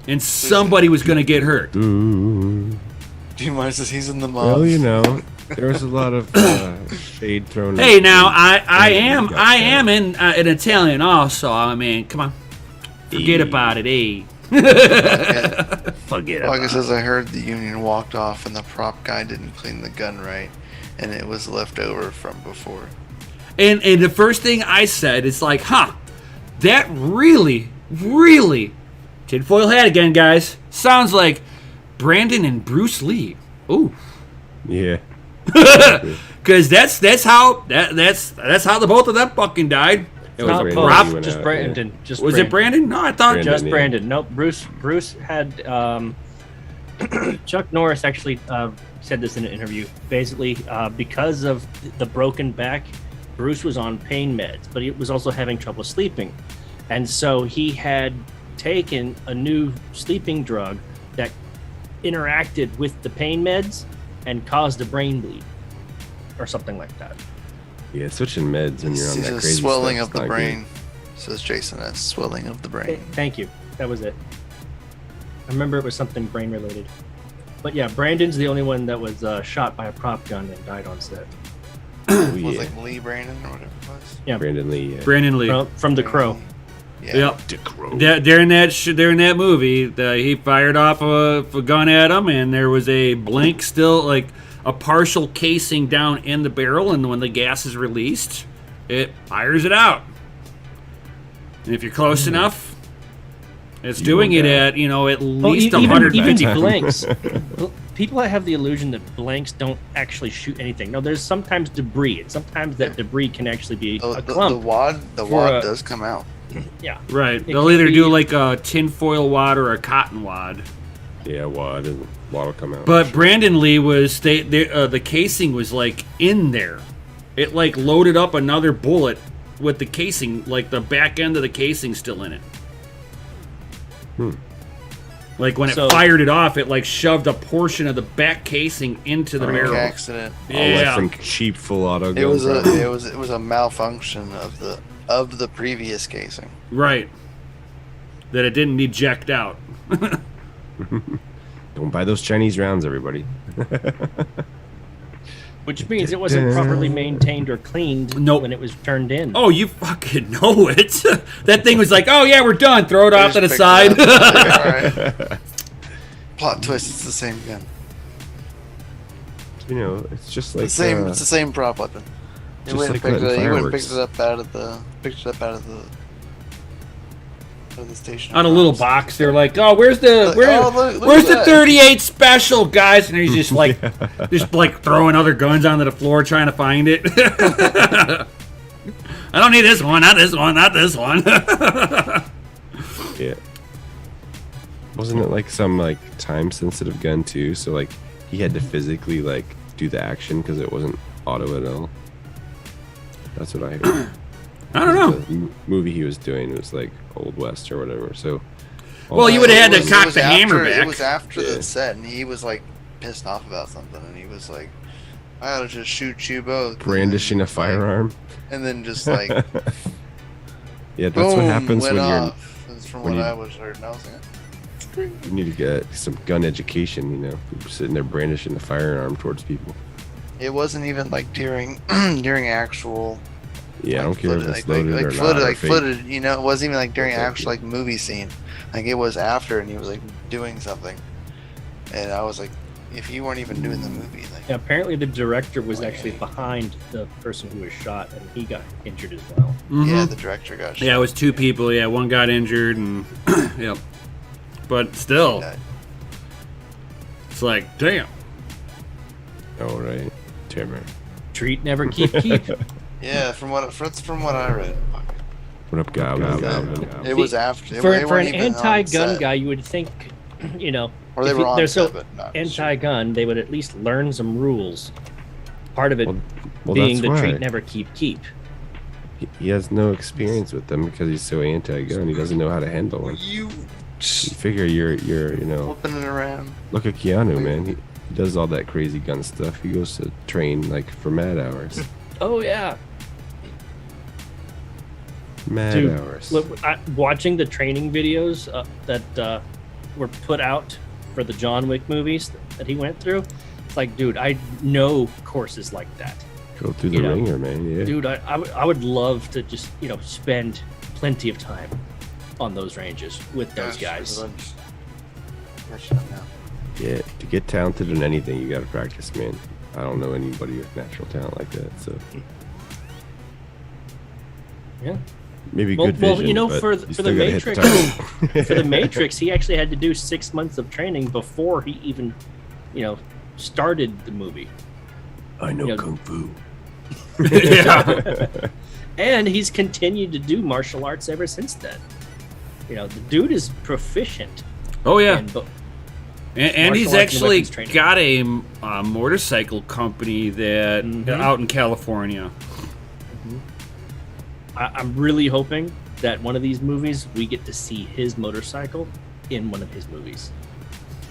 and somebody was going to get hurt. D-Mars says he's in the mob. Well, you know, there was a lot of shade thrown. Hey, now I am in an Italian also. I mean, come on, forget about it, eh? Forget about August it. says I heard the union walked off and the prop guy didn't clean the gun right, and it was left over from before. And the first thing I said is like, that really tinfoil hat again, guys. Sounds like Brandon and Bruce Lee. Ooh. Yeah. Because that's how the both of them fucking died. It's not Brandon. both, He went just out, Brandon. yeah. Just Was it Brandon? No, I thought Brandon, Just yeah. Brandon. Nope. Bruce had Chuck Norris actually said this in an interview. Basically, because of the broken back, Bruce was on pain meds, but he was also having trouble sleeping, and so he had taken a new sleeping drug that interacted with the pain meds and caused a brain bleed or something like that. Yeah, switching meds when you're on He that says crazy swelling stuff's of the not brain. Says Jason, that's swelling of the brain. Thank you. That was it. I remember it was something brain related. But yeah, Brandon's the only one that was shot by a prop gun and died on set. good. It was Yeah. like Lee Brandon or whatever it was. Yeah, Brandon Lee. Yeah. Brandon Lee. from The Crow. Yeah. Yep. Dick Crow. During that movie, he fired off a gun at him, and there was a blank, still like a partial casing down in the barrel, and when the gas is released, it fires it out. And if you're close enough, it's doing it at at least 100. Even the blanks. People have the illusion that blanks don't actually shoot anything. No, there's sometimes debris, and sometimes that debris can actually be a The clump. wad For, does come out. Yeah. Right. It They'll can either be- do like a tinfoil wad or a cotton wad. Yeah, wad and wad will come out. But Brandon Lee was the casing was like in there. It like loaded up another bullet with the casing, like the back end of the casing still in it. Like when So- it fired it off, it like shoved a portion of the back casing into the Freak barrel. accident. All like Yeah. from cheap full auto It was guns. it was a malfunction of the previous casing. Right. That it didn't eject out. Don't buy those Chinese rounds, everybody. Which means it wasn't properly maintained or cleaned Nope. when it was turned in. Oh, you fucking know it. That thing was like, oh yeah, we're done. Throw it off to the Just picked side. it up. Like, all right. Plot twist: it's the same gun. You know, it's just like It's the same prop weapon. He just went like and picked it. letting He went and fireworks. picked it up out of the station. On a little box, they're like, "Oh, where's the Look where's at the that. 38 special, guys?" And he's just like, throwing other guns onto the floor, trying to find it. I don't need this one, not this one, not this one. Yeah. Wasn't it like some like time sensitive gun too? So like he had to physically like do the action because it wasn't auto at all. That's what I heard. I don't know. The movie he was doing was like Old West or whatever. So. Well, you would have had to It cock was the after- hammer It back. was after Yeah. the set, and he was like pissed off about something, and he was like, "I ought to just shoot you both." Brandishing a And then, firearm. and then just like, Yeah, that's boom, what happens went when you're. off. That's from when what you- I was heard, and I was like, You need to get some gun education. You know, you're sitting there brandishing the firearm towards people. it wasn't even like during during actual. Yeah, I don't care if footage, it's loaded or footage, not. or like fake. footage, you know, it wasn't even like during Okay. actual like movie scene. Like it was after, and he was like doing something, and I was like, if you weren't even doing the movie, like Yeah, apparently the director was actually behind the person who was shot, and he got injured as well. yeah, the director got shot. Yeah, it was two people. Yeah, one got injured, and yep. But still, Yeah. it's like, damn. All right, Timmer. Treat, never keep. Yeah, from what I read, What up, Goblin? it was after. They For an weren't even on anti-gun set. guy, you would think, you know, Or they if were on they're set, so but not anti-gun, they would at least learn some rules. Part of it Well, being that's the why. treat, never keep. He has no experience with them because he's so anti-gun. He doesn't know how to handle them. You You figure you're you know, flipping it around. look at Keanu, man. He does all that crazy gun stuff. He goes to train like for mad hours. Oh yeah, Mad dude. hours. Look, watching the training videos that were put out for the John Wick movies that he went through. It's like, dude, I know courses like that. Go through the ringer, man. Yeah. Dude, I would love to just, spend plenty of time on those ranges with those guys. Yeah, to get talented in anything, you got to practice, man. I don't know anybody with natural talent like that, so. Yeah. Maybe good vision, for but the Matrix, for the Matrix, he actually had to do 6 months of training before he even, started the movie. I know kung fu. And he's continued to do martial arts ever since then. The dude is proficient. Oh yeah. In And he's martial arts and actually weapons training. got a motorcycle company that out in California. I'm really hoping that one of these movies we get to see his motorcycle in one of his movies.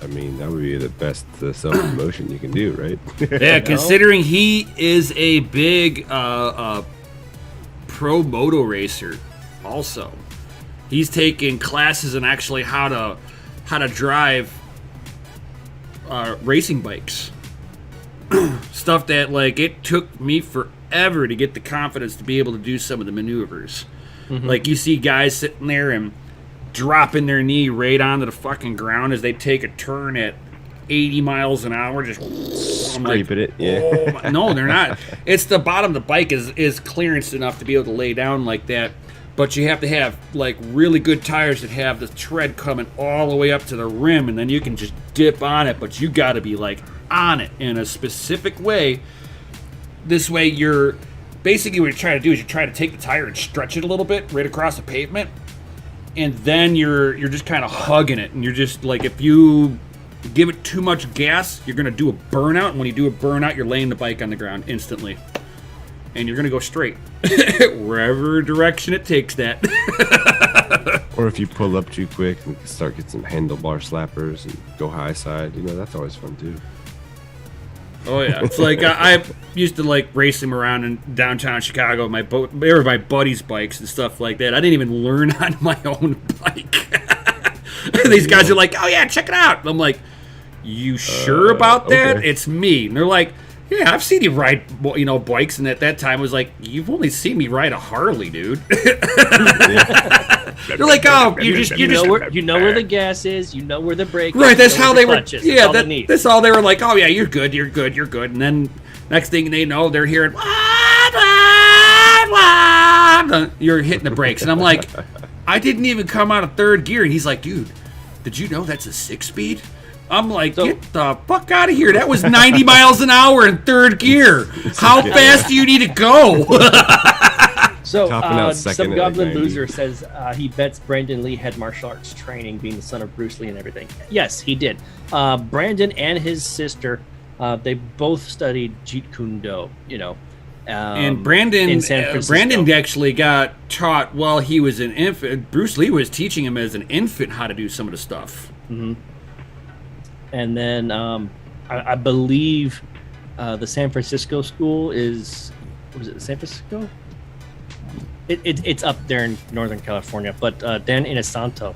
I mean, that would be the best self-promotion you can do, right? Yeah, considering he is a big pro moto racer also. He's taken classes in actually how to drive racing bikes. Stuff that, like, it took me forever to get the confidence to be able to do some of the maneuvers. Like, you see guys sitting there and dropping their knee right onto the fucking ground as they take a turn at 80 miles an hour, just Scraping it, yeah. Oh my, no, they're not. It's the bottom of the bike is clearance enough to be able to lay down like that, but you have to have like really good tires that have the tread coming all the way up to the rim, and then you can just dip on it, but you got to be like on it in a specific way. This way, you're basically what you're trying to do is you try to take the tire and stretch it a little bit right across the pavement, and then you're just kind of hugging it, and you're just like, if you give it too much gas, you're going to do a burnout, and when you do a burnout, you're laying the bike on the ground instantly, and you're going to go straight wherever direction it takes that. Or if you pull up too quick and start getting some handlebar slappers and go high side, that's always fun too. Oh yeah, it's like I used to like race them around in downtown Chicago. They were my buddies' bikes and stuff like that. I didn't even learn on my own bike. These guys are like, "Oh yeah, check it out." I'm like, "You sure about that?" Okay. It's me. And they're like, "Yeah, I've seen you ride, bikes." And at that time, I was like, "You've only seen me ride a Harley, dude." They're like, "Oh, you know where the gas is, you know where the brake is, right." That's how they were. Clutches. Yeah, That's all they need. that's all they were like. Oh yeah, you're good. And then next thing they know, they're hearing, you're hitting the brakes, and I'm like, I didn't even come out of third gear, and he's like, dude, did you know that's a 6-speed? I'm like, get the fuck out of here. That was 90 miles an hour in third gear. How fast do you need to go? So, Topping out second some at Goblin like 90. Loser says he bets Brandon Lee had martial arts training, being the son of Bruce Lee and everything. Yes, he did. Brandon and his sister, they both studied Jeet Kune Do, And Brandon, in San Francisco. Brandon actually got taught while he was an infant. Bruce Lee was teaching him as an infant how to do some of the stuff. Mm-hmm. And then I believe the San Francisco school was it San Francisco? It's up there in Northern California, but Dan Inosanto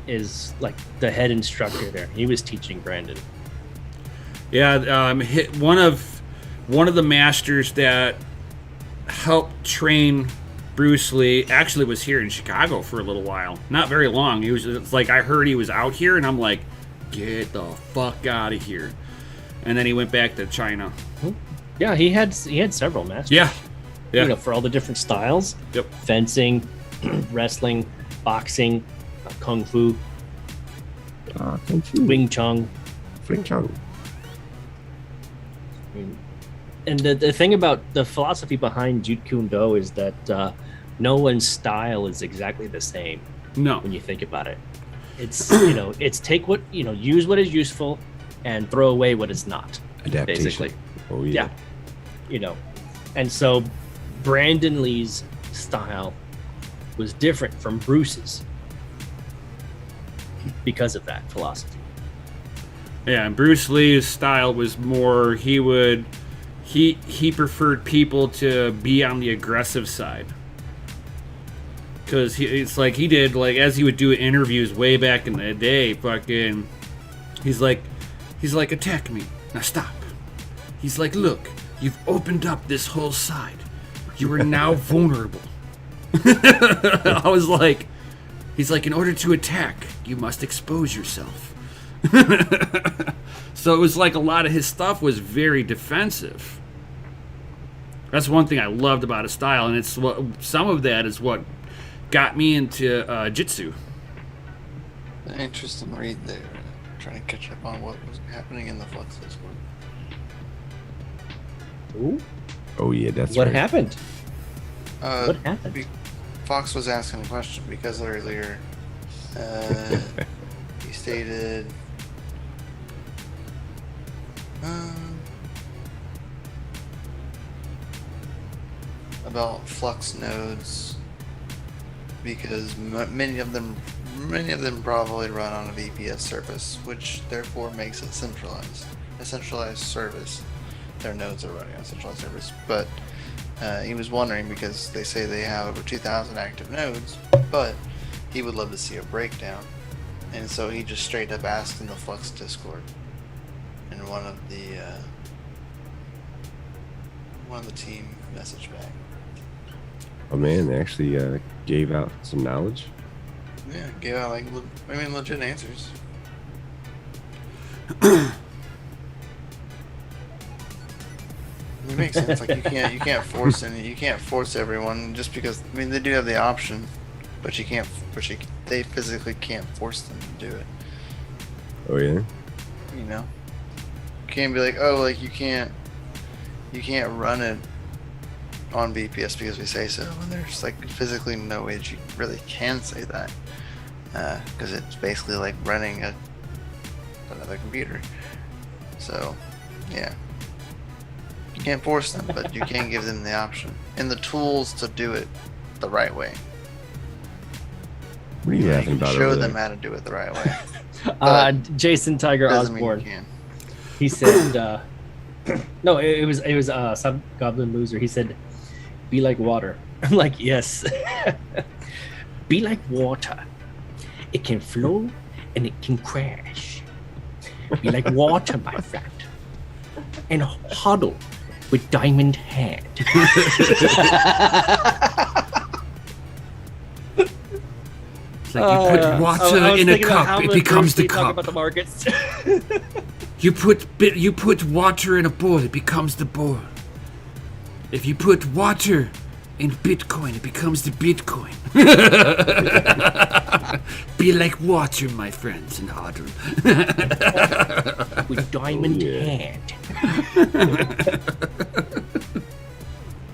is like the head instructor there. He was teaching Brandon. Yeah, one of the masters that helped train Bruce Lee actually was here in Chicago for a little while. Not very long. It's like I heard he was out here, and I'm like, get the fuck out of here. And then he went back to China. Yeah, he had several masters. Yeah. For all the different styles. Yep. Fencing, wrestling, boxing, kung fu, Kung Fu. Wing Chun. Wing Chun. And the thing about the philosophy behind Jeet Kune Do is that no one's style is exactly the same. No. When you think about it, it's it's take what use what is useful, and throw away what is not. Adaptation. Basically. Oh yeah. And so Brandon Lee's style was different from Bruce's because of that philosophy. Yeah, and Bruce Lee's style was more, he preferred people to be on the aggressive side. Because it's like he did, like, as he would do interviews way back in the day, fucking, he's like, attack me. Now stop. He's like, look, you've opened up this whole side. You are now vulnerable. I was like, he's like, in order to attack, you must expose yourself. So it was like a lot of his stuff was very defensive. That's one thing I loved about his style, and it's what some of that is what got me into Jitsu. Interesting read there. Trying to catch up on what was happening in the Flux Discord. Ooh, Oh yeah, that's what right. happened? Uh, What happened? Fox was asking a question because earlier he stated about Flux Nodes because many of them probably run on a VPS service, which therefore makes it centralized. A centralized service. Their nodes are running on a centralized service, but he was wondering because they say they have over 2,000 active nodes, but he would love to see a breakdown, and so he just straight up asked in the Flux Discord, and one of the team messaged back. Oh man, they actually gave out some knowledge. Yeah, gave out like legit answers. It makes sense. Like you can't force you can't force everyone just because. I mean, they do have the option, but you can't. They physically can't force them to do it. Oh yeah. You know, you can't be like, oh, like you can't run it on VPS because we say so. And there's like physically no way that you really can say that because it's basically like running another computer. So, yeah. You can't force them, but you can give them the option and the tools to do it the right way. What are you laughing about? Show over them there? how to do it the right way. Jason Tiger Doesn't mean you Osborne. can. He said, no, it was Sub Goblin Loser. He said, "Be like water." I'm like, yes. Be like water. It can flow and it can crash. Be like water, my friend, and huddle with diamond hand. It's like you put water in a cup, it becomes the cup. About the markets. You put water in a bowl, it becomes the bowl. If you put water in Bitcoin, it becomes the Bitcoin. Be like water, my friends, and huddle. With diamond hand.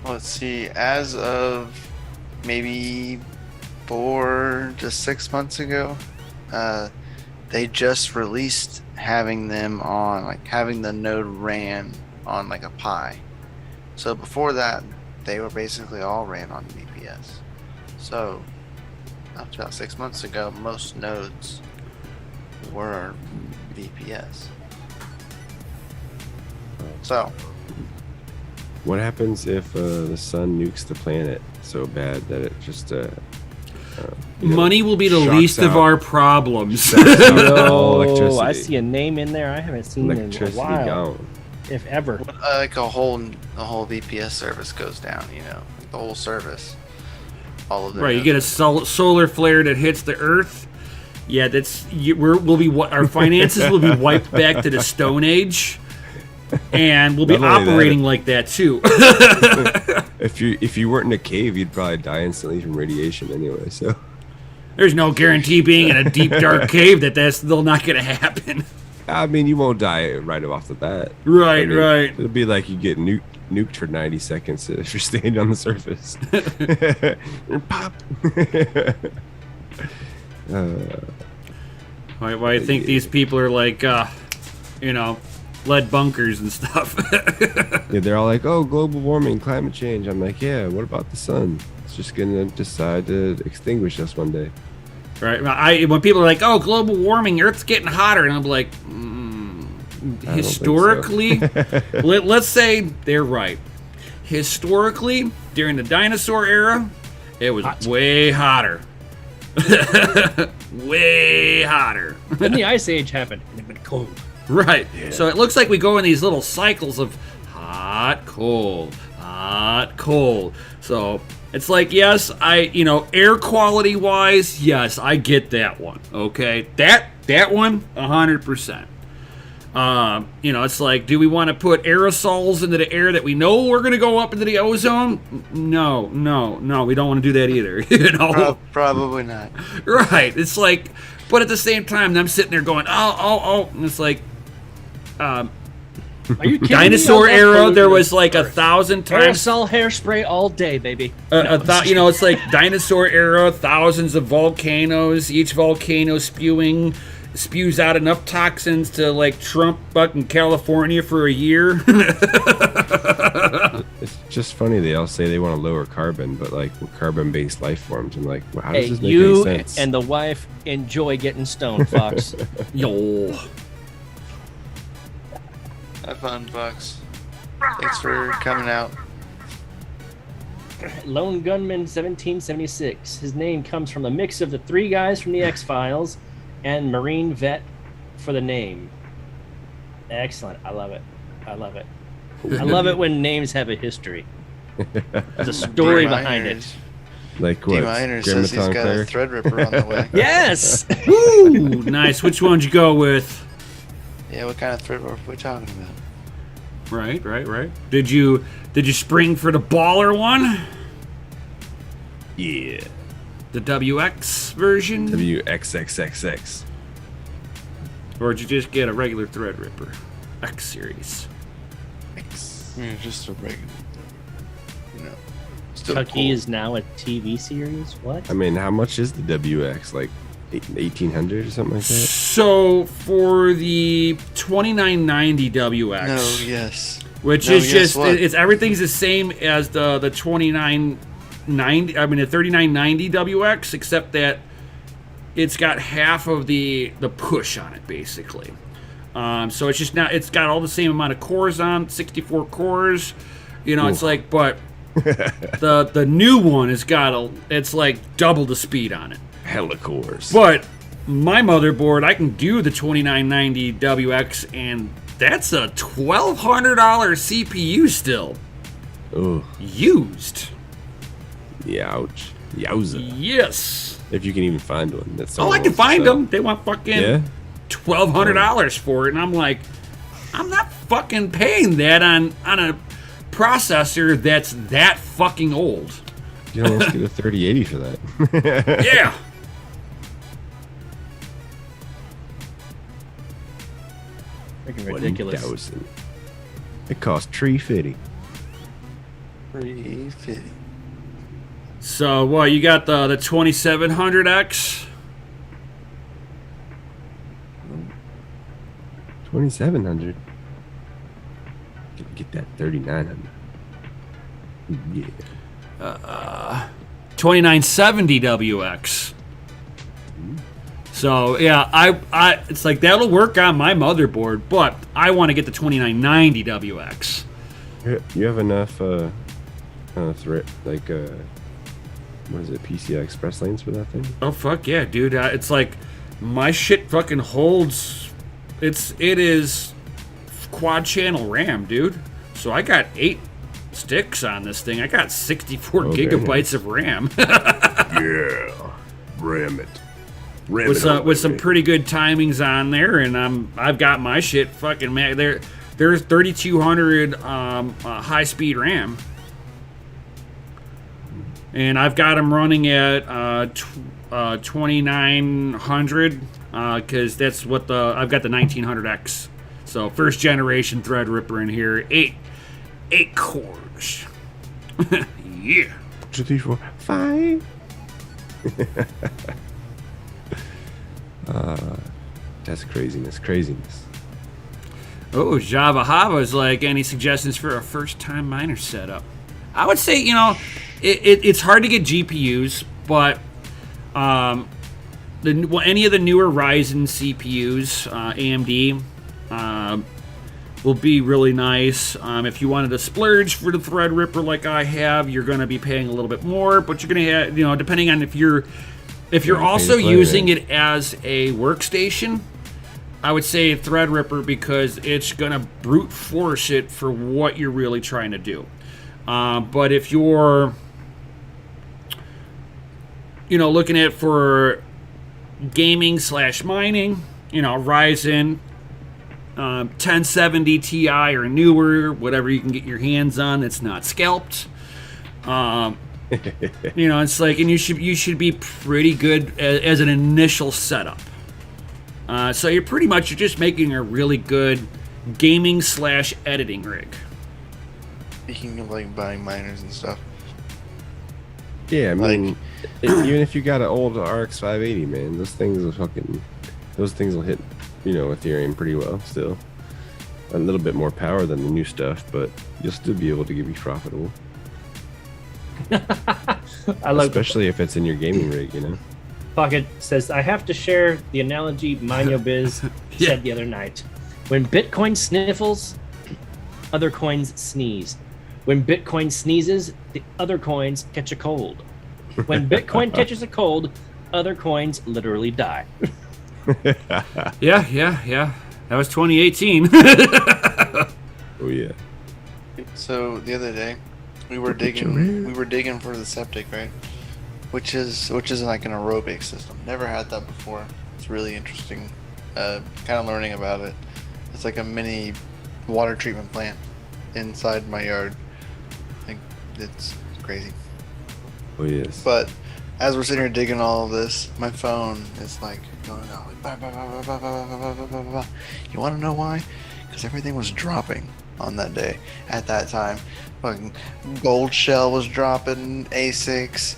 Let's see. As of maybe 4 to 6 months ago, they just released having them on, like having the node ran on like a Pi. So before that, they were basically all ran on VPS. So up to about 6 months ago, most nodes were VPS. So What happens if the sun nukes the planet so bad that it just Money will be the shocks least of out- our problems. shocks out all Oh, I electricity. see a name in there I haven't seen in a Electricity while, gone. if ever. like the whole VPS service goes down, you know, the whole service. All of the Right, you get a solar flare that hits the Earth. Yeah, our finances will be wiped back to the Stone Age, and we'll be Not only that- operating like that too. If you weren't in a cave, you'd probably die instantly from radiation anyway. So There's no guarantee being in a deep dark cave that's still not going to happen. I mean, you won't die right off the bat. Right, I mean, right. It'll be like you get nuked for 90 seconds if you're standing on the surface. Pop. Why I think these people are like, lead bunkers and stuff. Yeah, they're all like, "Oh, global warming, climate change." I'm like, "Yeah, what about the sun? It's just gonna decide to extinguish us one day." Right. When people are like, "Oh, global warming, Earth's getting hotter," and I'm like, so. historically, let's say they're right. Historically, during the dinosaur era It was Hot. way hotter. Way hotter. Then the Ice Age happened, and it went cold. Right. So it looks like we go in these little cycles of hot, cold, hot, cold. So it's like, yes, air quality wise, yes, I get that one. Okay, that one, 100%. It's like, do we want to put aerosols into the air that we know we're going to go up into the ozone? No, we don't want to do that either. Probably not. Right. It's like, but at the same time, I'm sitting there going, oh, and it's like, Are you kidding dinosaur me? era, there was like 1,000 times. Aerosol hairspray all day, baby. It's like dinosaur era, thousands of volcanoes, each volcano spews out enough toxins to like Trump fucking California for a year. It's just funny they all say they want to lower carbon, but like we're carbon-based life forms. I'm like, well, how does Hey, this make you any sense? and the wife enjoy getting stoned, Fox. Yo. Have fun, Fox. Thanks for coming out. Lone Gunman 1776. His name comes from a mix of the three guys from the X-Files and Marine Vet for the name. Excellent. I love it. I love it when names have a history. There's a story behind it. Like what? D-Miner says he's got a Threadripper on the way. Yes! Woo! Nice. Which one'd you go with? Yeah, what kind of Threadripper are we talking about? Right. Did you spring for the baller one? Yeah. The WX version? WXXXX. Or did you just get a regular Threadripper? X series. Yeah, just a regular. Still Chucky cool. is now a TV series? What? I mean, how much is the WX? Like 1,800 or something like that? So for the 2990 WX, No, yes. which No, is guess just what? it's everything's the same as the 2990. I mean the 3990 WX, except that it's got half of the push on it basically. So it's just now it's got all the same amount of cores on, 64 cores. It's like, but the new one has got it's like double the speed on it. Hella cores. But my motherboard, I can do the 2990 WX, and that's a $1,200 CPU still. Oh, Used. yeah, ouch. Yowza. Yes. If you can even find one. That's Oh, I can find them. They want fucking Yeah? $1,200 for it, and I'm like, I'm not fucking paying that on a processor that's that fucking old. You can almost get a 3080 for that. Yeah. Freaking ridiculous. 1,000. It costs $350. Pretty fitty. So what? You got the 2700X? 2,700. Get that 3,900. Yeah. 2970 WX. So yeah, I it's like that'll work on my motherboard, but I want to get the 2990 WX. You have enough thread like what is it, PCI Express lanes for that thing? Oh fuck yeah, dude! It's like my shit fucking holds. It is quad channel RAM, dude. So I got 8 sticks on this thing. I got 64 Oh, very gigabytes nice. of RAM. Yeah. Ram it. Ram with it some up, with some baby. pretty good timings on there, and I've got my shit fucking there's 3200 high speed RAM, and I've got them running at 2900 because that's what I've got the 1900X, so first generation Threadripper in here, 8 cores. Yeah. 2, 3, 4, 5. That's craziness. Oh, Java Hava's like, any suggestions for a first-time miner setup? I would say, it's hard to get GPUs, but any of the newer Ryzen CPUs, AMD, will be really nice. If you wanted to splurge for the Threadripper like I have, you're going to be paying a little bit more, but you're going to have, depending on if you're also using it as a workstation, I would say Threadripper because it's going to brute force it for what you're really trying to do. But if you're, looking at for gaming / mining, Ryzen 1070 Ti or newer, whatever you can get your hands on that's not scalped. It's like, and you should be pretty good as an initial setup. So you're just making a really good gaming / editing rig. Speaking of like buying miners and stuff. Yeah, I mean, even if you got an old RX 580, man, those things will hit, Ethereum pretty well still. A little bit more power than the new stuff, but you'll still be able to be profitable. Especially if it's in your gaming rig, Pocket says, I have to share the analogy Manyo Biz said the other night. When Bitcoin sniffles, other coins sneeze. When Bitcoin sneezes, the other coins catch a cold. When Bitcoin catches a cold, other coins literally die. Yeah. That was 2018. Oh yeah. So the other day, we were digging for the septic, right? Which is like an aerobic system. Never had that before. It's really interesting. Kind of learning about it. It's like a mini water treatment plant inside my yard. Like, it's crazy. Oh yes. But as we're sitting here digging all of this, my phone is like going out. Like, bah, bah, bah, bah, bah, bah, bah, bah, bah, bah. You want to know why? Because everything was dropping on that day. At that time, fucking Gold Shell was dropping ASICs.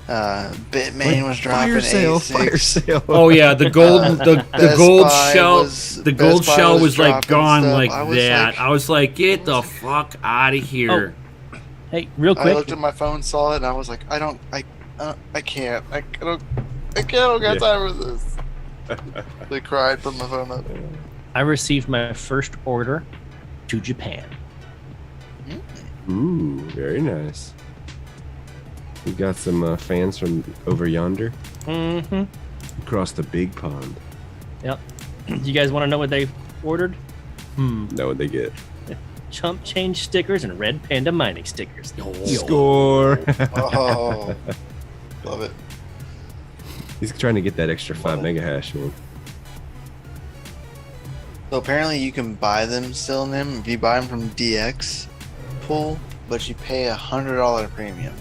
Bitmain was dropping ASICs. Fire sale. Oh yeah, the gold shell was like gone stuff. like I was that. like- I was like, get the fuck out of here. Hey, real I quick. looked at my phone, saw it, and I was like, I can't. I don't got Yeah. time for this. They cried, put my phone up. I received my first order to Japan. Ooh, very nice. We got some fans from over yonder, Mm-hmm. across the big pond. Yep. You guys want to know what they ordered? Know what they get? Chump change stickers and red panda mining stickers. Score. Oh, love it. He's trying to get that extra 5 mega hash, man. So apparently you can buy them still in them if you buy them from DX pool, but you pay $100 premium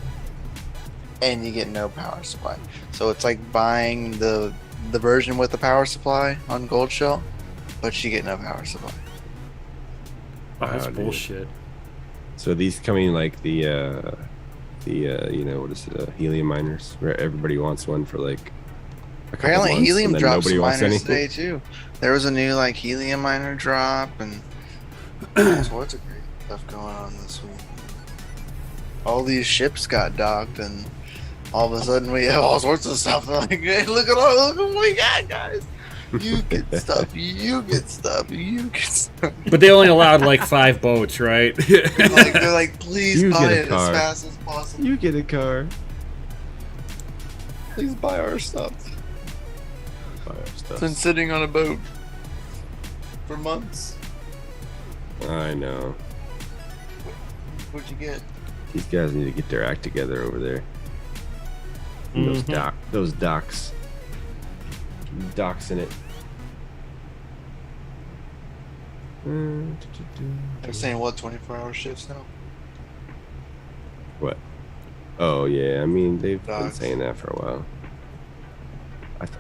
and you get no power supply. So it's like buying the version with the power supply on Gold Shell, but you get no power supply. That's Wow, dude. bullshit. So these coming like the what is it? Helium miners, where everybody wants one for like a couple Apparently months, helium and then dropped nobody some wants miners anything. today too. There was a new like helium miner drop and all sorts of great stuff going on this week. All these ships got docked and all of a sudden we have all sorts of stuff. Like, hey, look at what we got, guys. You get stuff, you get stuff, you get stuff. But they only allowed like 5 boats, right? They're like, please You buy get a it as car. fast as possible. You get a car. Please buy our stuff. Buy our It's stuff. been sitting on a boat for months. I know. What'd you get? These guys need to get their act together over there. And those docks. Docks in it. They're saying what, 24-hour shifts now? What? Oh yeah, I mean they've been Docks. saying that for a while.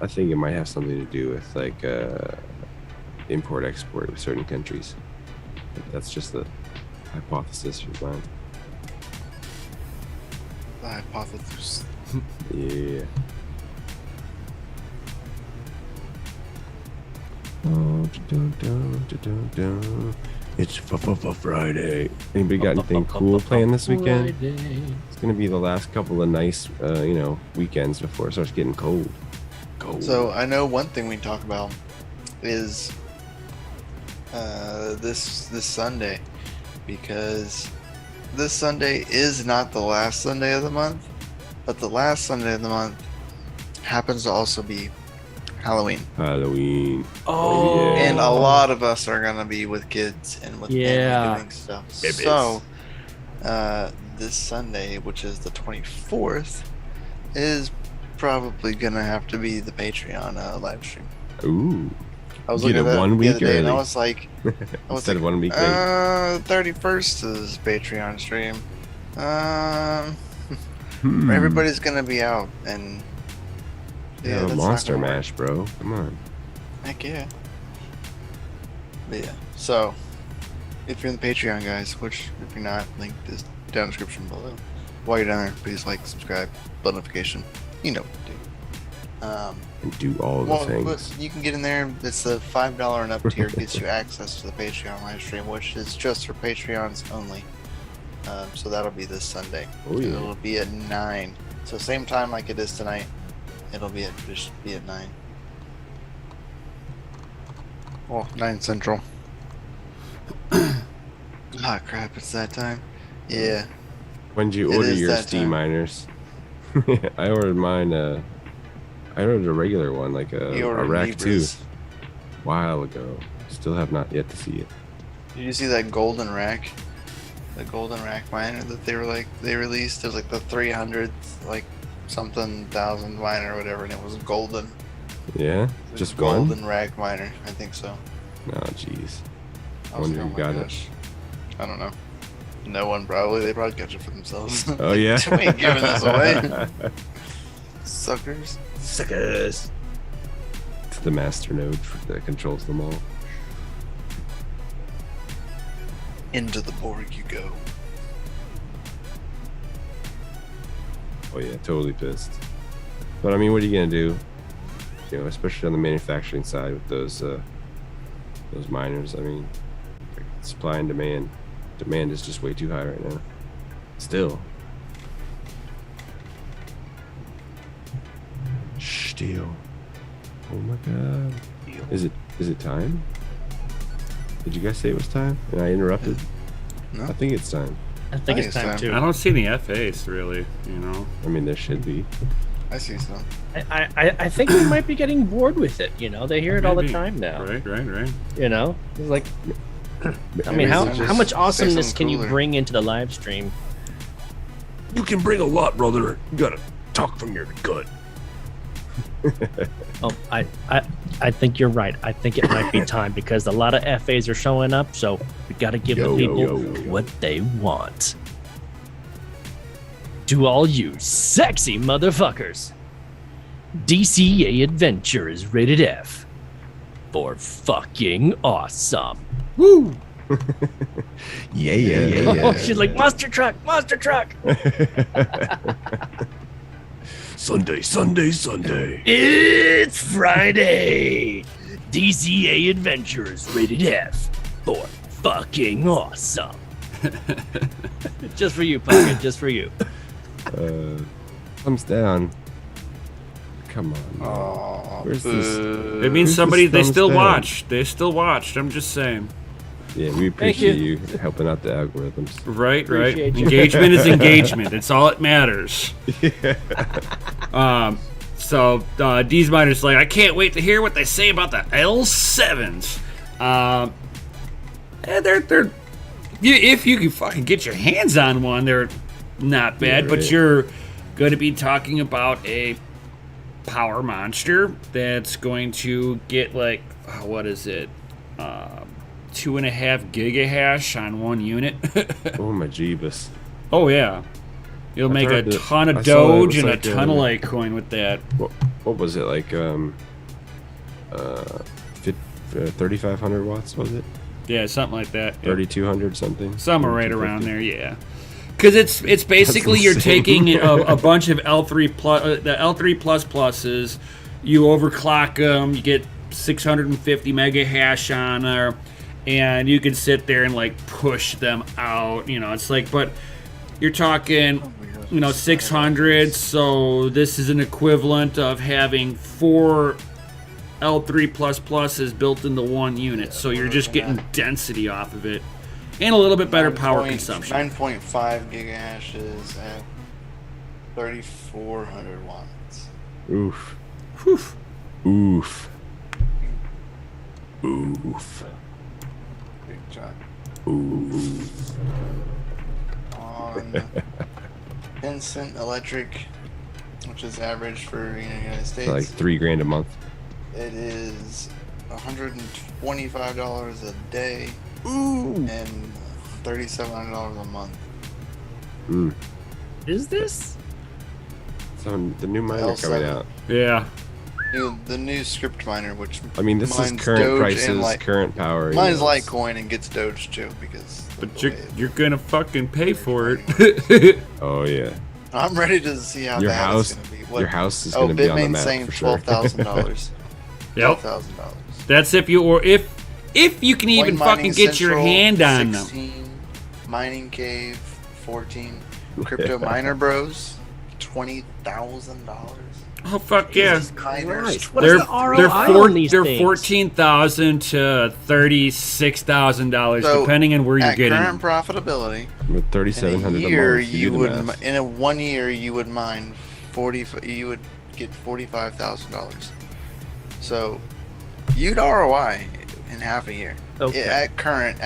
I think it might have something to do with like import export with certain countries. That's just the hypothesis of mine. The hypothesis. Yeah. It's Friday. Anybody got anything cool planned this weekend? It's gonna be the last couple of nice, weekends before it starts getting cold. Cold. So I know one thing we can talk about is this Sunday, because this Sunday is not the last Sunday of the month, but the last Sunday of the month happens to also be Halloween. Halloween. Oh, yeah. And a lot of us are gonna be with kids and with family doing stuff. Babies. So, this Sunday, which is the 24th, is probably gonna have to be the Patreon live stream. Ooh. I was Get looking it at that one the week other day, and I early. was like, Instead of 1 week late. 31st is Patreon stream. Hmm. Everybody's gonna be out, and Yeah, that's not Monster gonna work. Mash, bro. Come on. Heck yeah. But yeah, so if you're in the Patreon, guys, which if you're not, link is down in the description below. While you're down there, please like, subscribe, bell notification. You know what to do. And do all the Well, things. but you can get in there. It's the $5 and up tier gets you access to the Patreon live stream, which is just for Patreons only. So that'll be this Sunday. Oh, And yeah. It'll be at 9. So same time like it is tonight. It'll be at 9. Well, 9 Central. Ah, crap! It's that time. Yeah. When did you It order is your that Steam time. miners? I ordered mine. I ordered a regular one, like You a ordered Rack 2, Libras. a while ago. Still have not yet to see it. Did you see that golden rack? The golden rack miner that they released. It was like the 300th, like something thousand miner or whatever, and it was golden. Yeah, It was just golden one. rack miner. I think so. Oh, jeez. I was Wonder like, who oh got my it. gosh. I don't know. No one probably. They probably catch it for themselves. Oh yeah. We ain't giving this away. Suckers. Suckers. It's the master node that controls them all. Into the Borg you go. Oh yeah, totally pissed. But I mean, what are you gonna do? You know, especially on the manufacturing side with those miners. I mean, supply and demand. Demand is just way too high right now. Still. Still. Oh my god. Is it time? Did you guys say it was time? And I interrupted? No. I think it's time. I think it's time I too. don't see any FAs really, you know. I mean, there should be. I see some. I think we might be getting bored with it. You know, they hear it all the Maybe. time now. Right. You know, it's like, I Maybe mean, how it's just how much say awesomeness something can you cooler. bring into the live stream? You can bring a lot, brother. You gotta talk from your gut. Oh, I think you're right. I think it might be time because a lot of FAs are showing up, so we got to give the people what they want. To all you sexy motherfuckers, DCA Adventure is rated F for fucking awesome. Woo! Yeah. Oh, she's like, monster truck, monster truck. Sunday. It's Friday. DCA Adventure is rated F for fucking awesome. Just for you, Pumpkin, just for you. Thumbs down. Come on. Man. Oh, Where's this? It means Who's somebody this they thumbs still down? watched. They still watched. I'm just saying. Yeah, we appreciate you. you helping out the algorithms. Right. Appreciate you. Engagement is engagement. It's all that matters. So D's Miner's like, I can't wait to hear what they say about the L7s. They're if you can fucking get your hands on one, they're not bad. Yeah, But right. you're going to be talking about a power monster that's going to get like, what is it? 2.5 gigahash on one unit. Oh my jeebus. Oh yeah, you'll make a heard that- ton I of saw that it Doge was and like a ton of Litecoin with that. What was it like? 3,500 watts was it? Yeah, something like that. Yeah. 3,200 something. Somewhere right 3,250. around there, yeah. Because it's basically you're insane. taking a bunch of L3 plus the L3 plus pluses, you overclock them, you get 650 mega hash on there, and you can sit there and like push them out. You know, it's like, but you're talking, 600. So this is an equivalent of having 4 L3++ is built into one unit, so you're just getting density off of it. And a little bit better power consumption. 9.5 gigahashes at 3,400 watts. Oof. Whew. Oof. Oof. Big shot. Oof. On instant electric, which is average for United States, Like $3,000 a month. it is $125 a day Ooh. and $3,700 a month. Mm. Is this? So the new miner L7. coming out. Yeah. The new script miner, which I mean, this is mine's current Doge prices, and current power. you mine's know, it's- Litecoin and gets Doge too because. But of the way you're gonna fucking pay for it. Oh yeah. I'm ready to see how Your bad house, it's gonna be. your house is Oh, gonna be on the Bitmain's map saying for sure. $12,000. Yep. $12,000. That's if you can even Coin fucking Mining get your Central, hand on them. 16, Mining Cave, 14, Crypto Miner Bros, $20,000. Oh fuck yeah. Jesus Christ. What is the ROI on these they're things? $14,000 to $36,000 So, depending on where you're At getting current them. profitability, With in $3,700 a a year month, you do the would math. in a 1 year you would mine 40. You would get $45,000. So you'd ROI in half a year. Okay. At current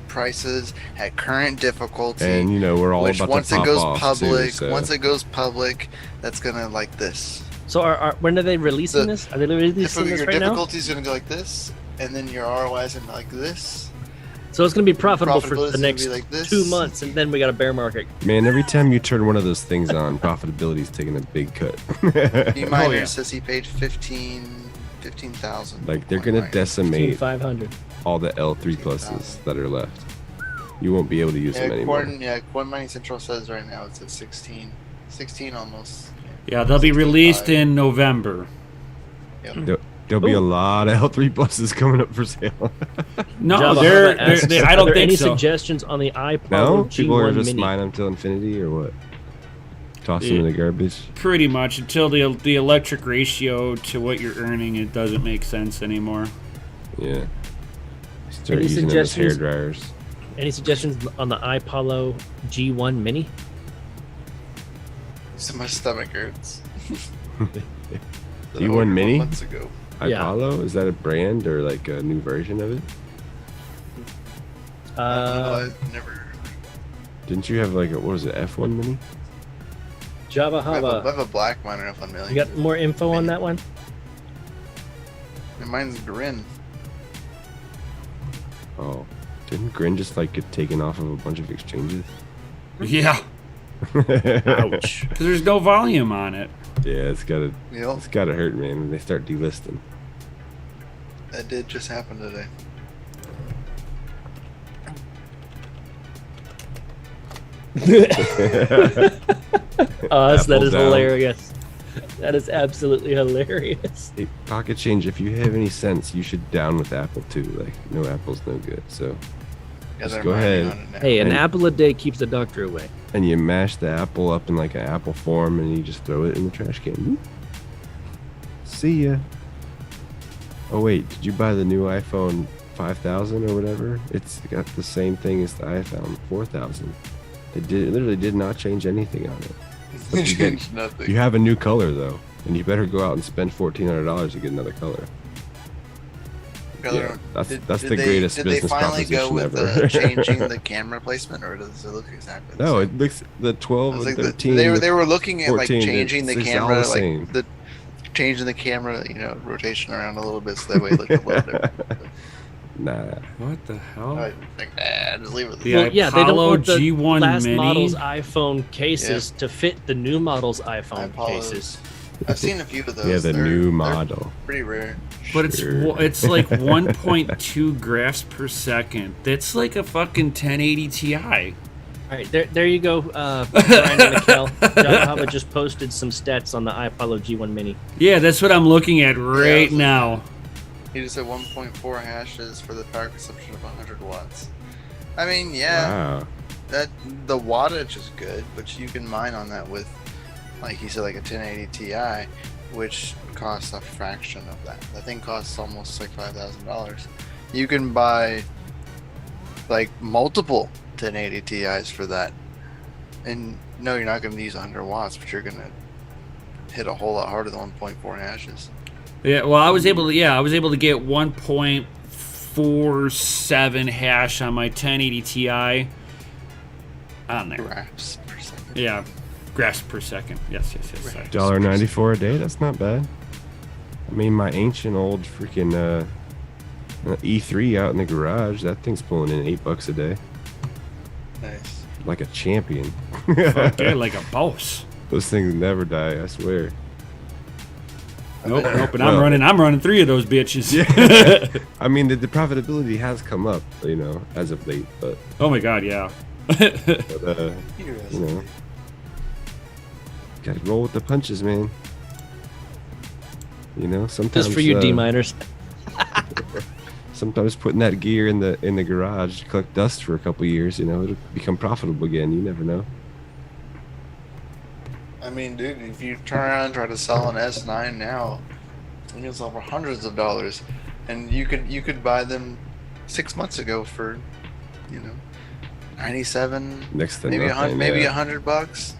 prices, at current difficulty. And you know we're all Which about once to it pop goes off public, too, so. once it goes public, that's gonna like this. So when are they releasing The- this? Are they releasing this Your right now? difficulty is gonna go like this, and then your ROI is gonna be like this. So it's going to be profitable for Profitability is the gonna next be like this. 2 months, and then we got a bear market. Man, every time you turn one of those things on, profitability's taking a big cut. D Miner yeah. says he paid 15,000. Like they're gonna decimate 500. all the L3 pluses that are left. You won't be able to use them anymore. Coin Mining Central says right now it's at 16 almost. Yeah, they'll be 65. released in November. Yep. There'll be a Ooh. lot of L3 pluses coming up for sale. No, Java they're, Hava asks, I are don't there think any so. suggestions on the iPod No, G1 people are just Mini? mine them till infinity or what? Toss them Yeah. in the garbage. Pretty much until the electric ratio to what you're earning, it doesn't make sense anymore. Yeah. Start Any using them as hair suggestions? dryers. Any suggestions on the iPollo G1 Mini? So my stomach hurts. G1 Mini? Months ago. Yeah. Apollo? Is that a brand or like a new version of it? I've never. Didn't you have like a, what was it, F1 Mini? Java I have Hava. a black miner F1 million. You got more info on that one? And mine's Grin. Oh. Didn't Grin just like get taken off of a bunch of exchanges? Yeah, Ouch. because there's no volume on it. Yeah, it's gotta Yep, hurt, man, when they start delisting. that did just happen today. Us, that Apple is down. hilarious. That is absolutely hilarious. Hey, pocket change, if you have any sense, you should down with Apple too. Like, no Apple's no good. So, Yeah, Just they're go mining ahead. on it now. Hey, an And- apple a day keeps the doctor away. and you mash the apple up in like an apple form and you just throw it in the trash can. Whoop. See ya. Oh wait, did you buy the new iPhone 5000 or whatever? It's got the same thing as the iPhone 4000. It literally did not change anything on it. They you changed nothing. You have a new color though, and you better go out and spend $1,400 to get another color. Yeah, that's the greatest Did they business finally go proposition with ever. changing the camera placement, or does it look exactly the No, same? it looks the 12 I was and like, 13. they were looking at like 14, changing the it's all camera, the same. like the changing the camera, rotation around a little bit so that way it looked a little different. Nah. What the hell? I think, just leave it. The Well, yeah, they don't Apollo want the G1 last Mini? model's iPhone cases to fit the new model's iPhone Apollos. cases. I've seen a few of those. Yeah, the They're- new they're model. Pretty rare. But Sure. it's like 1.2 graphs per second. That's like a fucking 1080 Ti. All right, there you go, Brian and Mikkel. Java Hava just posted some stats on the iPollo G1 Mini. Yeah, that's what I'm looking at right Yeah, now. He just said 1.4 hashes for the power consumption of 100 watts. I mean, yeah, Wow. that the wattage is good, but you can mine on that with, like he said, like a 1080 Ti. which costs a fraction of that. That thing costs almost like $5,000. You can buy like multiple 1080 Ti's for that. And no, you're not going to use 100 watts, but you're going to hit a whole lot harder than 1.4 hashes. Yeah, well, I was able to get 1.47 hash on my 1080 Ti on there. Grasps per second. Yeah, grasp per second. Yes. Sorry. $1.94 a day. That's not bad. I mean, my ancient old freaking E3 out in the garage. That thing's pulling in $8 a day, Nice. like a champion. Okay, like a boss. Those things never die. I swear. Nope. And I'm running 3 of those bitches. Yeah. I mean, the profitability has come up, you know, as of late. But Oh my god, yeah. you know, gotta roll with the punches, man. You know, sometimes Just for you D-miners. sometimes putting that gear in the garage, collect dust for a couple years, you know, it'll become profitable again. You never know. I mean, dude, if you turn around and try to sell an S9 now, you can sell for hundreds of dollars, and you could buy them 6 months ago for, you know, 97, Next to maybe nothing, maybe yeah. $100,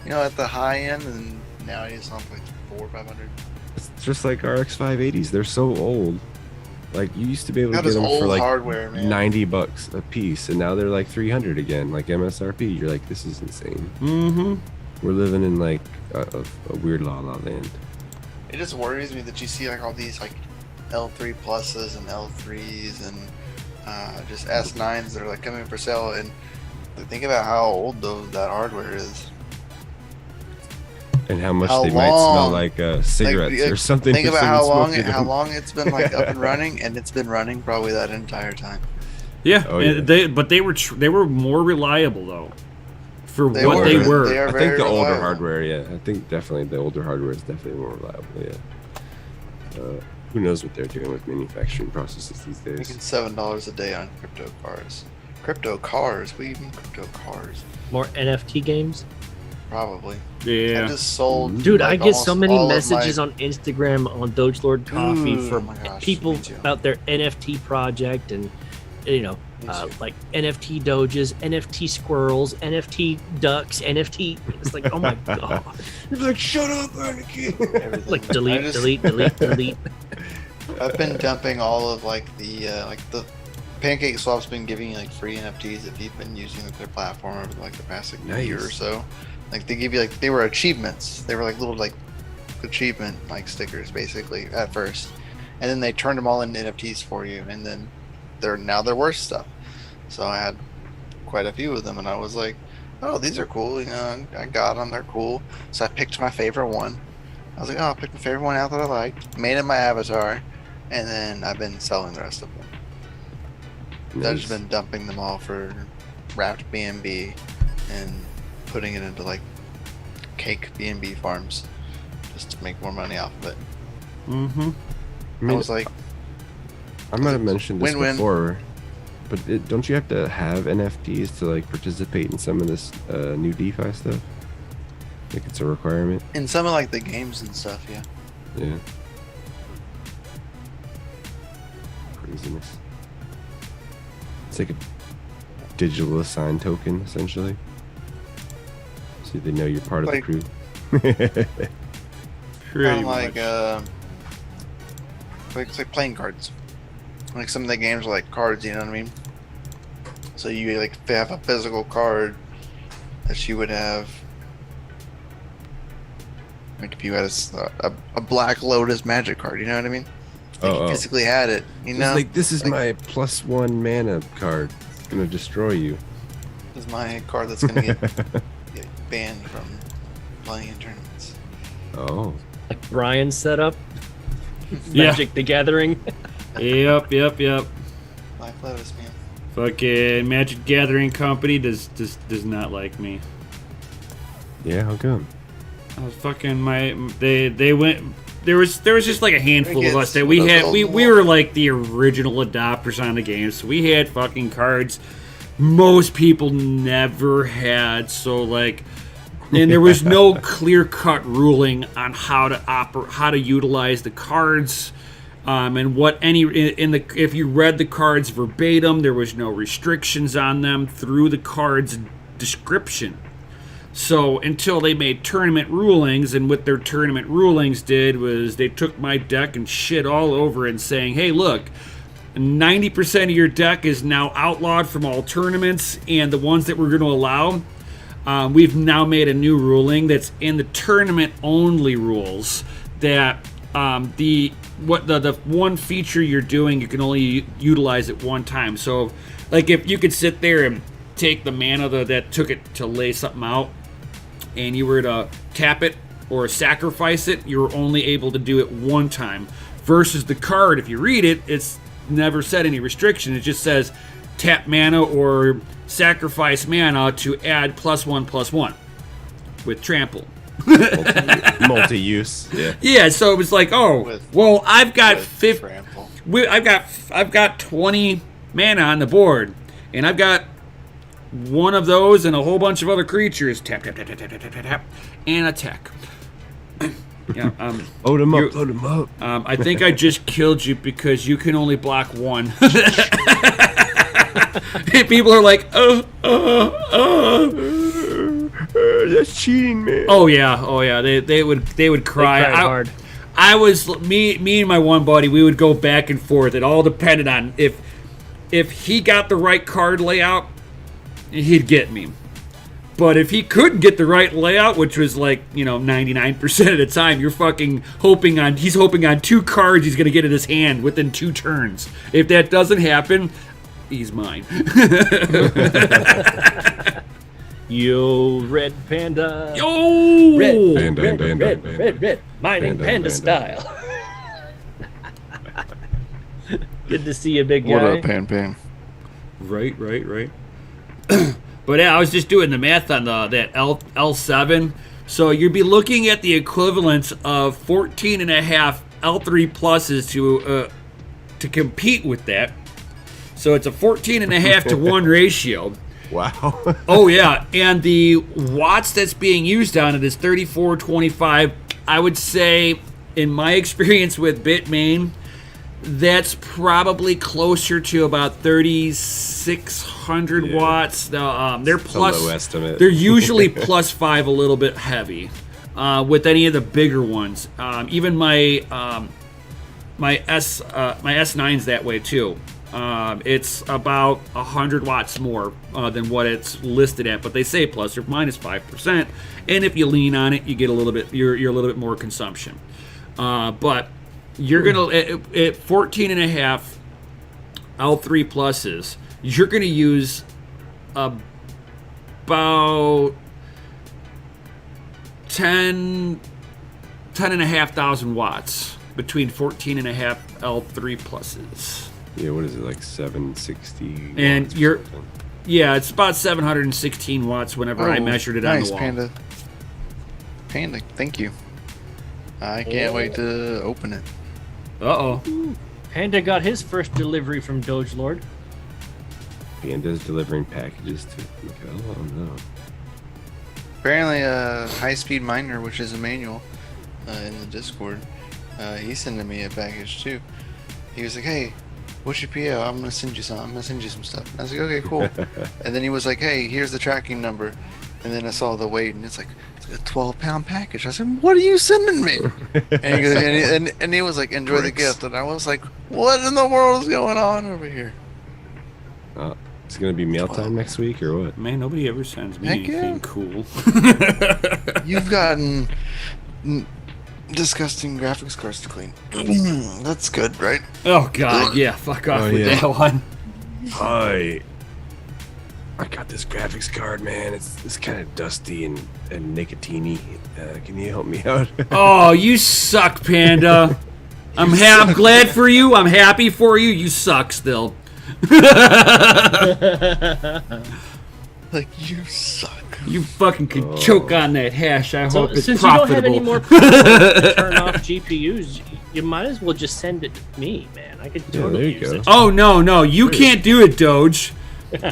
you know, at the high end, and now you sell for like 400 or 500. It's just like RX 580s. They're so old. Like, you used to be able to That get is them for old like hardware, man. $90 a piece, and now they're like 300 again, like MSRP. You're like, this is insane. Mm-hmm. We're living in like a weird la la land. It just worries me that you see like all these like L3 pluses and L3s and just S9s that are like coming for sale, and think about how old that hardware is. And how much How they might smell long? like cigarettes Like, or something. Think if about how someone's long smoking them. it's been like up and running, and it's been running probably that entire time. Yeah, Oh, and yeah. they were more reliable though, for They what were. they They were. are I think very the older reliable. hardware, yeah. I think definitely the older hardware is definitely more reliable, yeah. Who knows what they're doing with manufacturing processes these days? Making $7 a day on crypto cars. Crypto cars? What do you mean crypto cars? More NFT games. Probably. I Yeah, just sold. Dude, like, I get so almost many all of messages my- on Instagram on Dogelord Coffee Ooh, from oh my gosh, people me too. about their NFT project and, you know, Me too. like NFT doges, NFT squirrels, NFT ducks, NFT. It's like, oh my god! You're like, shut up, Anakin! Everything. Like I delete, just- delete, delete, delete. I've been dumping all of like the Pancake Swap's been giving you like free NFTs if you've been using their platform over like the past like, year or Nice. so. Like they give you like they were achievements. They were like little like achievement like stickers basically at first, and then they turned them all into NFTs for you, and then they're worth stuff. So I had quite a few of them, and I was like, oh, these are cool. You know, I got them. They're cool. So I picked my favorite one. I was like, oh, I'll pick my favorite one out that I liked, made it my avatar, and then I've been selling the rest of them. I've just been dumping them all for wrapped BNB and putting it into like cake BNB farms just to make more money off of it. mm-hmm. I mean, I was like, I might have mentioned this Win-win. before, but don't you have to have NFTs to like participate in some of this new DeFi stuff? Like it's a requirement. in some of like the games and stuff, yeah. Yeah. Craziness. It's like a digital assign token, essentially. So they know you're part Like- of the crew. Pretty Kind of like much. it's like playing cards. Like some of the games are like cards, you know what I mean? So you like have a physical card that you would have. Like if you had a Black Lotus Magic card, you know what I mean? Like you physically had it, you It's know? like, this is Like- my +1 mana card. It's gonna destroy you. This is my card that's gonna get banned from playing in tournaments. Oh. Like Brian's setup. Yeah. Magic the Gathering. Yep. Black Lotus, man. Fucking Magic Gathering Company does not like me. Yeah, how come? I was fucking they went. There was just like a handful of us that we Those had. old We ones. were like the original adopters on the game, so we had fucking cards most people never had. So like And there was no clear-cut ruling on how to utilize the cards, and what if you read the cards verbatim, there was no restrictions on them through the cards description. So until they made tournament rulings, and what their tournament rulings did was they took my deck and shit all over and saying, hey, look, 90% of your deck is now outlawed from all tournaments, and the ones that we're going to allow, we've now made a new ruling that's in the tournament only rules that the one feature you're doing, you can only utilize it one time. So like if you could sit there and take the mana that took it to lay something out, and you were to tap it or sacrifice it, you were only able to do it one time. Versus the card, if you read it, it's never said any restriction. It just says tap mana or sacrifice mana to add +1/+1 with trample. Multi-use. Yeah. Yeah, so it was like, I've got trample. I've got 20 mana on the board, and I've got one of those and a whole bunch of other creatures. Tap, tap, tap, tap, tap, tap, tap, tap, and attack. Yeah, Load him up. I think I just killed you because you can only block one. People are like, that's cheating, man. Oh yeah. They would cry. They cried hard. I was me and my one buddy. We would go back and forth. It all depended on if he got the right card layout, he'd get me. But if he couldn't get the right layout, which was like 99% of the time, you're fucking he's hoping on 2 cards he's gonna get in his hand within 2 turns. If that doesn't happen, he's mine. Yo, red panda. Yo, Red, Panda. red. Mining panda style. Good to see you, big guy. What up, Pan? Right. But yeah, I was just doing the math on that L7. So you'd be looking at the equivalent of 14.5 L3 pluses to compete with that. So it's a 14.5 to 1 ratio. Wow. Oh yeah, and the watts that's being used on it is 3425. I would say, in my experience with Bitmain, that's probably closer to about 3,600 watts. They're plus. A low estimate. They're usually +5, a little bit heavy. With any of the bigger ones, even my S9's that way too. It's about 100 watts more than what it's listed at, but they say plus or minus 5%. And if you lean on it, you get a little bit. You're a little bit more consumption. But you're gonna at 14.5 L3 pluses, you're gonna use about 10,500 watts between 14.5 L3 pluses. Yeah, what is it, like 760? And watts or you're, something? yeah, it's about 716 watts whenever I measured it on the wall. Nice, Panda, thank you. I can't wait to open it. Uh-oh. Panda got his first delivery from Dogelord. Panda's delivering packages to Miguel. Oh no. Apparently, High-Speed Miner, which is a manual in the Discord, he sent me a package too. He was like, "Hey, what's your PO? I'm gonna send you some. I'm gonna send you some stuff." And I was like, "Okay, cool." And then he was like, "Hey, here's the tracking number." And then I saw the weight, and it's like a 12-pound package. I said, "What are you sending me?" And he goes, and he was like, "Enjoy the gift." And I was like, "What in the world is going on over here?" It's gonna be mail time next week or what? Man, nobody ever sends me Heck anything yeah. cool. You've gotten disgusting graphics cards to clean. That's good, right? Oh, God, yeah, fuck off with that one. Hi. I got this graphics card, man. It's kind of dusty and nicotine-y. Can you help me out? Oh, you suck, Panda. I'm glad for you. I'm happy for you. You suck still. Like, you suck. You fucking could choke on that hash. I So hope it's since profitable. you don't have any more problems to turn off GPUs, you might as well just send it to me, man. I could there totally you use go. it. Oh, no, you can't do it, Doge.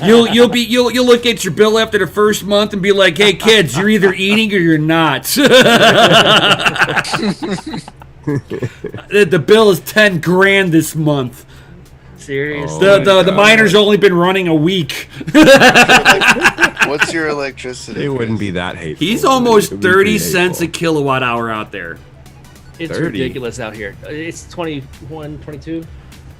You'll look at your bill after the first month and be like, "Hey kids, you're either eating or you're not." The bill is 10 grand this month. Seriously. The miner's only been running a week. What's your electricity? It wouldn't be that hateful. He's almost It would be 30 pretty cents a hateful. kilowatt hour out there. It's 30. ridiculous out here. It's 21, 22.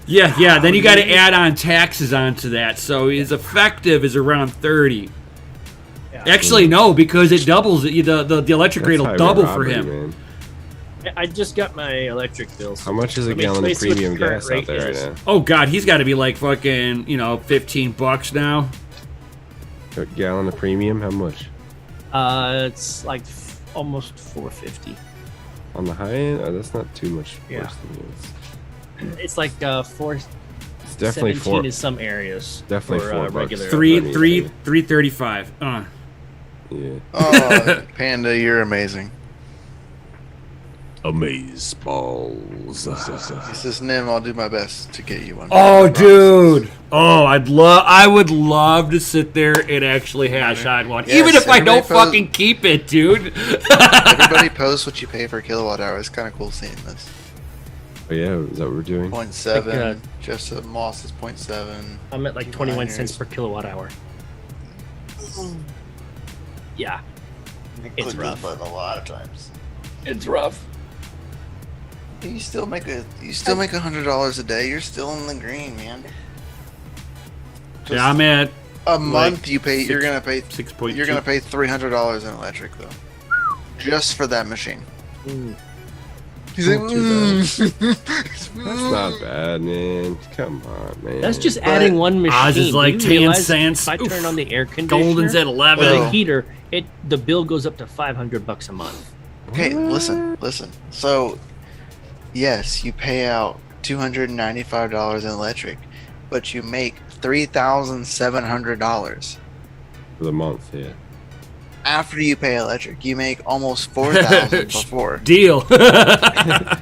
Yeah. Then you got to add on taxes onto that, so his effective is around 30. Yeah. Actually, no, because it doubles. The electric rate will That's double highway for robbery, him. man. I just got my electric bill. How much is a Let me gallon of see what the premium current gas out rate there right is. now? Oh God, he's got to be like fucking $15 now. A gallon of premium? How much? It's like almost 450. On the high end? Oh, that's not too much Yeah. worse than you. It's like 4. It's definitely 17 four. in some areas. Definitely for, $4. regular. $3.35. Yeah. Oh, Panda, you're amazing. Amaze balls. He says, Nim, I'll do my best to get you one. Oh, dude. Oh, I would love to sit there and actually hash out one, Yes, even if I don't everybody fucking keep it, dude. Everybody posts what you pay per kilowatt hour. It's kind of cool seeing this. Oh, yeah, is that what we're doing? 0.7. Like, Joseph Moss is 0.7. I'm at like 21 cents Miners. per kilowatt hour. Yeah, It's rough. But a lot of times. it's rough. You still make $100 a day. You're still in the green, man. Just Yeah, I'm at a month. You pay. You're gonna pay. 6.2. You're gonna pay $300 in electric though, just for that machine. He's like, Not too That's not bad, man. Come on, man. That's just But adding one machine. Oz is like Do you 10 realize cents. If I turn Oof. on the air conditioner, Golden's at or 11. the Well- heater, the bill goes up to $500 a month. Okay, listen. So, yes, you pay out $295 in electric, but you make $3,700 For the month, yeah. after you pay electric. You make almost $4,000 before. Deal.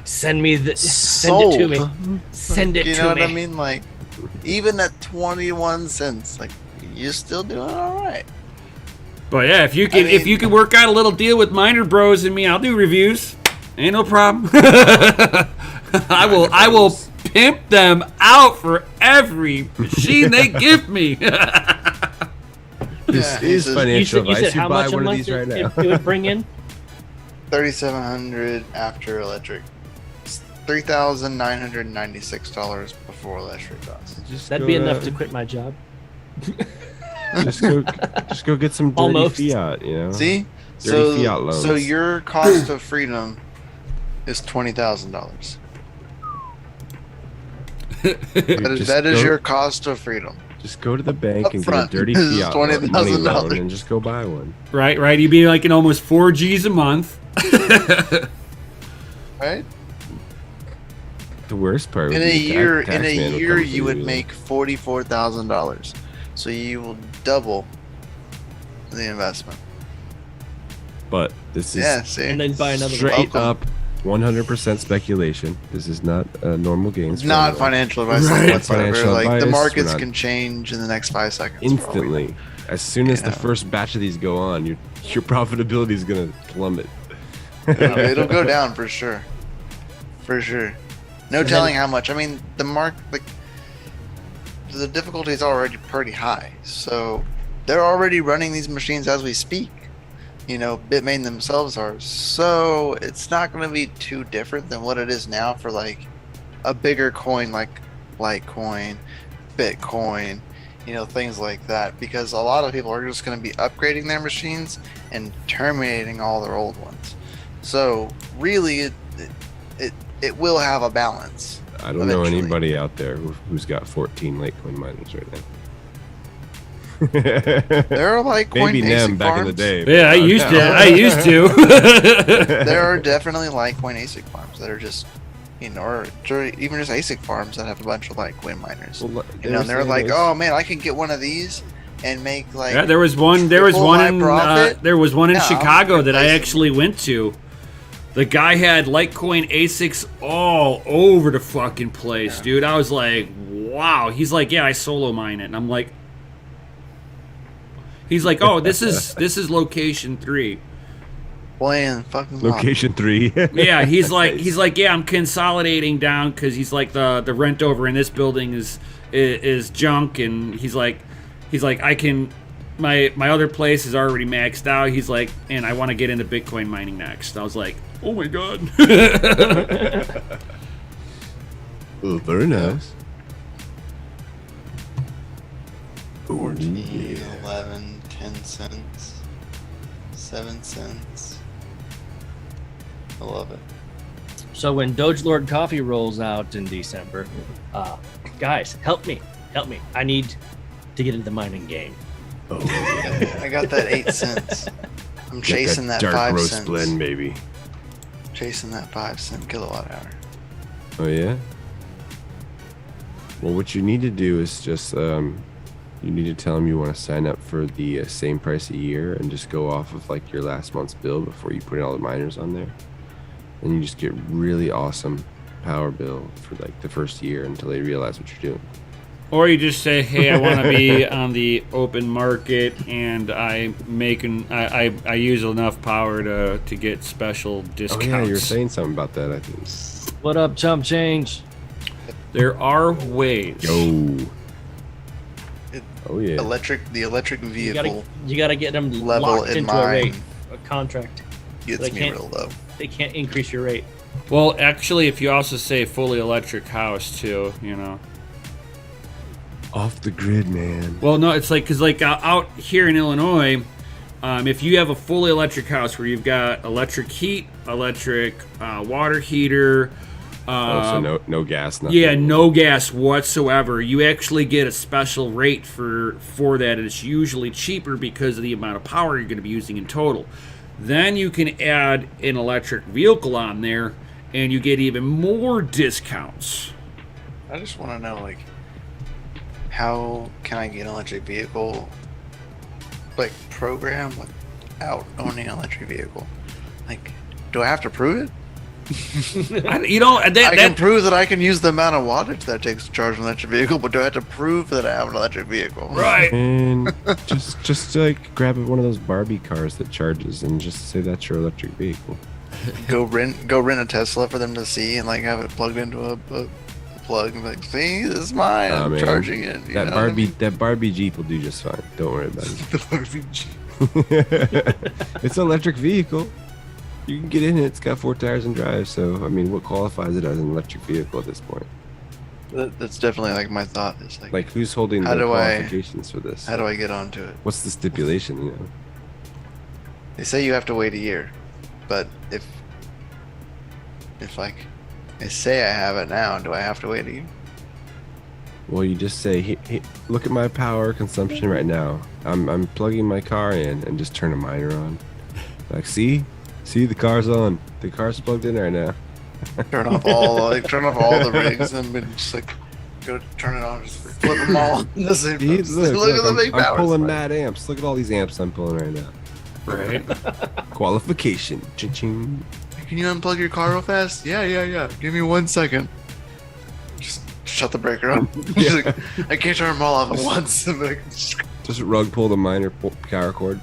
Send it to Sold. me. Send it You to know me. what I mean? Like, even at 21 cents, like, you're still doing all right. But yeah, if you can work out a little deal with Miner Bros and me, I'll do reviews. Ain't no problem. I will pimp them out for every machine they give me. This he is says financial you said advice. You how buy much a one of month these right it, now. it would bring in? 3,700 after electric. $3,996 before electric costs. Just That'd go, be enough to quit my job. just go get some dirty Almost. fiat, you know? See? Dirty fiat loans. So your cost of freedom is $20,000. That is your cost of freedom. Just go to the bank and get a Upfront, dirty this is fiat money $20,000. loan and just go buy one. right. You'd be like in almost 4 G's a month. Right? The worst part. In would a be year, tax in a man would year, come you through, would know? make $44,000. So you will double the investment. But this is Yeah, see? And then buy another one. straight Welcome. up 100% speculation. This is not normal gains. It's for not everyone. financial advice Right. whatsoever. Financial Like the advice, markets we're not- can change in the next 5 seconds. for all we know. Instantly. As soon as the Yeah. first batch of these go on, your profitability is gonna plummet. It'll go down for sure. For sure. No And telling how much. I mean, the difficulty is already pretty high. So they're already running these machines as we speak. You know, Bitmain themselves are. So it's not going to be too different than what it is now for like a bigger coin like Litecoin, Bitcoin, you know, things like that. Because a lot of people are just going to be upgrading their machines and terminating all their old ones. So really, it will have a balance. I don't know Eventually. anybody out there who's got 14 Litecoin miners right now. There are Litecoin Maybe ASIC them back in the farms. day. Yeah, I but used to. now- I used to. There are definitely Litecoin ASIC farms that are just, you know, or even just ASIC farms that have a bunch of Litecoin miners. Well, You know, and they're like, oh man, I can get one of these and make like. Yeah, there was one. There was triple one my in. profit. There was one in Yeah, I'll Chicago that I replace them. actually went to. The guy had Litecoin ASICs all over the fucking place, dude. I was like, wow. He's like, yeah, I solo mine it, and I'm like, He's like, oh, this is location 3. Playing fucking lot. Location 3. Yeah, he's like, yeah, I'm consolidating down because he's like the rent over in this building is junk, and he's like I can my other place is already maxed out. He's like, and I want to get into Bitcoin mining next. I was like, oh my god. Oh, very nice. 14, 11, 10 cents, 7 cents. I love it. So when Dogelord Coffee rolls out in December, guys, help me. I need to get into the mining game. Oh, I got that 8 cents. I'm chasing that dark 5 roast cents. blend, baby. Chasing that 5-cent kilowatt hour. Oh yeah. Well, what you need to do is just you need to tell them you want to sign up for the same price a year and just go off of like your last month's bill before you put all the miners on there, and you just get really awesome power bill for like the first year until they realize what you're doing. Or you just say, hey, I want to be on the open market, and I use enough power to get special discounts. Oh yeah, you were saying something about that, I think. What up, chump change? There are ways. Yo. Oh yeah. The electric vehicle You gotta get them level locked in into a mine rate, a contract. gets They me can't- real low. They can't increase your rate. Well, actually, if you also say fully electric house too, you know. Off the grid, man. Well, no, it's like, because like out here in Illinois, if you have a fully electric house where you've got electric heat, electric water heater, So no gas, nothing. yeah, no gas whatsoever, you actually get a special rate for that, and it's usually cheaper because of the amount of power you're going to be using in total. Then you can add an electric vehicle on there, and you get even more discounts. I just want to know, like, how can I get an electric vehicle, like, program without owning an electric vehicle? Like, do I have to prove it? You know, I can prove that I can use the amount of wattage that it takes to charge an electric vehicle, but do I have to prove that I have an electric vehicle? right. And just like grab one of those Barbie cars that charges and just say that's your electric vehicle. Go rent a Tesla for them to see and like have it plugged into a plug and be like, see, this is mine. Oh, I'm man. charging it. You That know what I Barbie mean? that Barbie Jeep will do just fine. Don't worry about it. The Barbie Jeep. It's an electric vehicle. You can get in it. It's got 4 tires and drive. So I mean, what qualifies it as an electric vehicle at this point? That's definitely like my thought. Is like Like, who's holding How the do I- qualifications for this? how do I get onto it? What's the stipulation? You know. They say you have to wait a year, but if like they say I have it now, do I have to wait a year? Well, you just say, hey, look at my power consumption right now. I'm plugging my car in and just turn a miner on. Like, see, the car's on. The car's plugged in right now. Turn off all the rigs and then just like go turn it on, just flip them all. Look at the big I'm power. pulling mad amps. Look at all these amps I'm pulling right now. Right. Qualification. Cha-ching. Can you unplug your car real fast? Yeah. Give me 1 second. Just shut the breaker on. Just like, I can't turn them all off at once. I'm like, Just rug pull the miner power cord.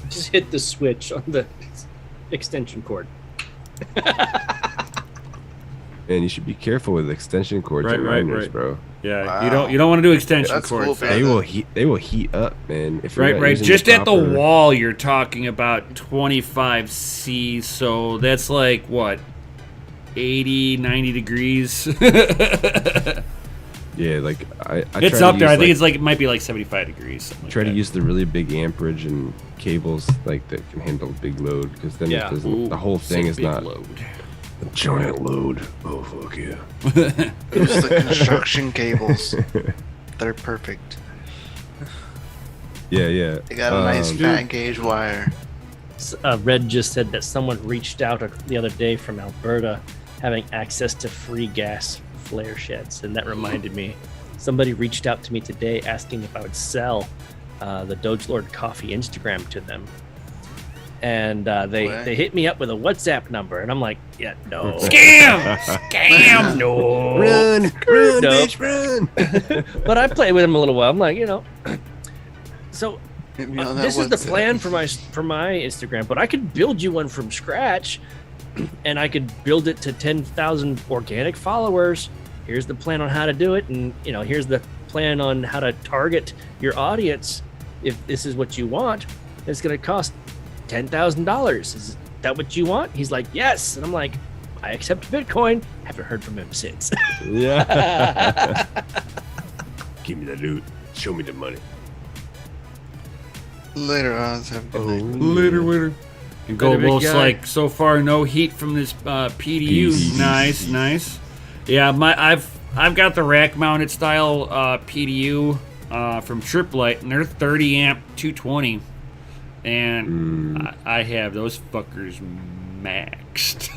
Just hit the switch on the extension cord. And you should be careful with extension cords Right, and right, miners, right. bro. Yeah, Wow. you don't want to do extension That's cords. cool, fast. man. They will heat up, man. If you're not Right. using Just at the proper- wall, you're talking about 25 C, so that's like what, 80, 90 degrees. Yeah, like I It's try up to there. I use, think it's like it might be like 75 degrees. something like try to that. use the really big amperage and cables like that can handle big load, because then Yeah. it doesn't. Ooh, The whole thing sick is big not load. a giant load. Oh fuck yeah! use the construction cables. They're perfect. Yeah. They got a nice Um, fat gauge wire. Red just said that someone reached out the other day from Alberta having access to free gas flare sheds, and that reminded me. Somebody reached out to me today asking if I would sell the Dogelord Coffee Instagram to them, and they hit me up with a WhatsApp number, and I'm like, yeah, no, Scam! no. Run! Run, Nope. bitch, run. But I played with him a little while. I'm like, so Hit me on that this is the WhatsApp. plan for my Instagram, but I could build you one from scratch, and I could build it to 10,000 organic followers. Here's the plan on how to do it, and here's the plan on how to target your audience. If this is what you want, it's going to cost $10,000. Is that what you want? He's like, yes, and I'm like, I accept Bitcoin. Haven't heard from him since. Yeah. Give me the loot. Show me the money. Later on, have a good night. Later. And go Later, big looks guy. like so far no heat from this PDU. PDU. Nice. Yeah, I've got the rack mounted style PDU from Triplite, and they're 30 amp 220, and I have those fuckers maxed.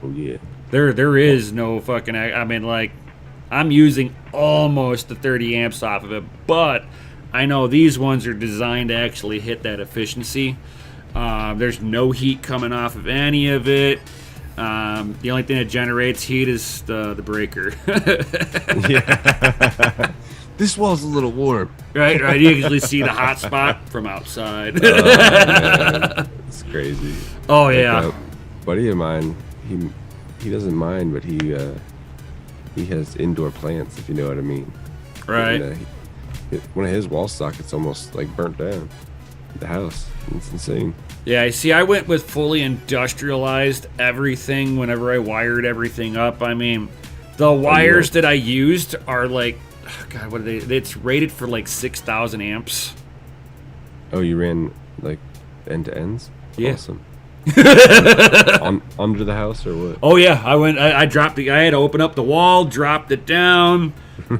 Oh yeah. There is no fucking. I mean, like, I'm using almost the 30 amps off of it, but I know these ones are designed to actually hit that efficiency. There's no heat coming off of any of it. The only thing that generates heat is the breaker. Yeah. This wall's a little warm. Right. You usually see the hot spot from outside. It's crazy. Oh Like, yeah. a buddy of mine, he doesn't mind, but he has indoor plants, if you know what I mean. Right. And, one of his wall sockets almost like burnt down the house. It's insane. Yeah, I see. I went with fully industrialized everything whenever I wired everything up. I mean, the wires that I used are like, God, what are they? It's rated for like 6,000 amps. Oh, you ran like end to ends? Yeah. Awesome. Under the house or what? Oh yeah, I dropped I had to open up the wall, dropped it down,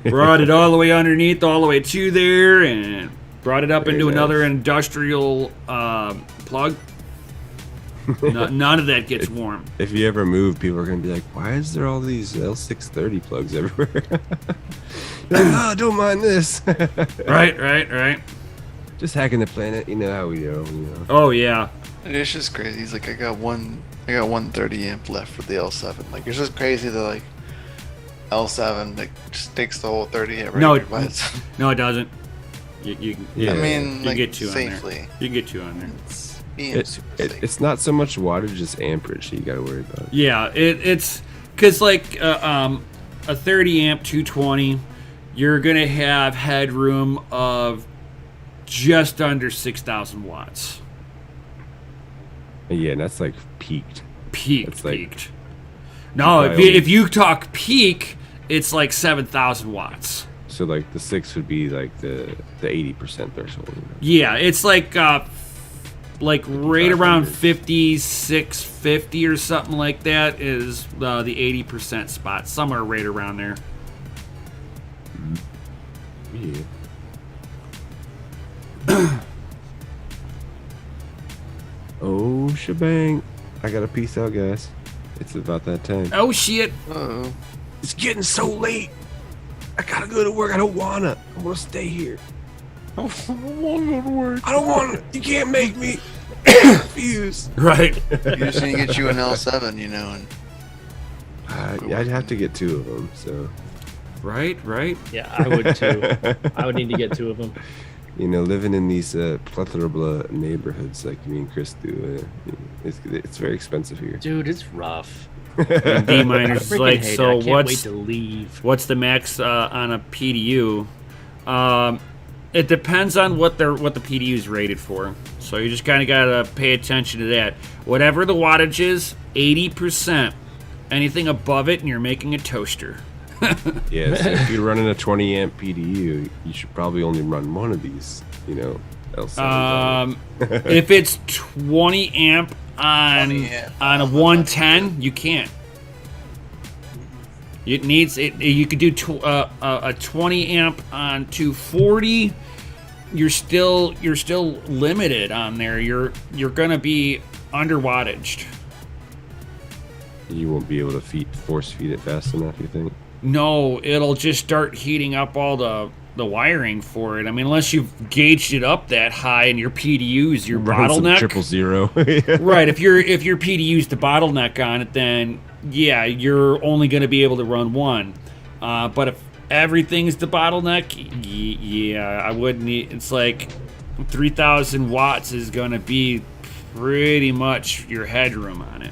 brought it all the way underneath, all the way to there, and brought it up Very into nice. another industrial plug. None of that gets warm. If you ever move, people are gonna be like, "Why is there all these L630 plugs everywhere?" You're like, "Oh, don't mind this." Right. Just hacking the planet. You know how we do. Oh yeah. It's just crazy. He's like, I got one 30 amp left for the L7. Like, it's just crazy that like L7 like just takes the whole 30 amp. No, rated by itself. No, it doesn't. You Yeah. I mean, you like get two on safely. there. You get two on there. It's being super safe. It's not so much wattage, just amperage that you gotta worry about. Yeah, it's because like a 30 amp 220, you're gonna have headroom of just under 6,000 watts. Yeah, and that's like peaked. It's like- Peaked. No, by if you talk peak, it's like 7,000 watts. So like the 6 would be like the 80% threshold. Yeah, it's like right around 500. 5650 or something like that is the 80% spot, somewhere right around there. Yeah. Oh shebang! I got a peace out, guys. It's about that time. Oh shit! Oh, It's getting so late. I gotta go to work. I don't wanna. I wanna stay here. I want to go to work. I don't wanna. You can't make me. Confused. Right. You just need to get you an L7, you know, and I'd have to get 2 of them. So Right. Yeah, I would too. I would need to get 2 of them. living in these plethora neighborhoods like me and Chris do, it's very expensive here. Dude, it's rough. And D I miners freaking like, hate it. so I can't wait what's to leave. the max on a PDU? It depends on what the PDU is rated for. So you just kind of gotta pay attention to that. Whatever the wattage is, 80%. Anything above it, and you're making a toaster. Yeah, so if you're running a 20 amp PDU, you should probably only run one of these, L7s. If it's 20 amp on 20 amp. on a 110, you can't. It needs it. You could do a 20 amp on 240. You're still limited on there. You're gonna be under wattaged. You won't be able to force feed it fast enough, you think? No, it'll just start heating up all the wiring for it. I mean, unless you've gauged it up that high and your PDU's your Run some bottleneck. 000. Yeah. Right, if your PDU's the bottleneck on it, then yeah, you're only going to be able to run one. But if everything's the bottleneck, yeah, I would need. It's like 3,000 watts is going to be pretty much your headroom on it.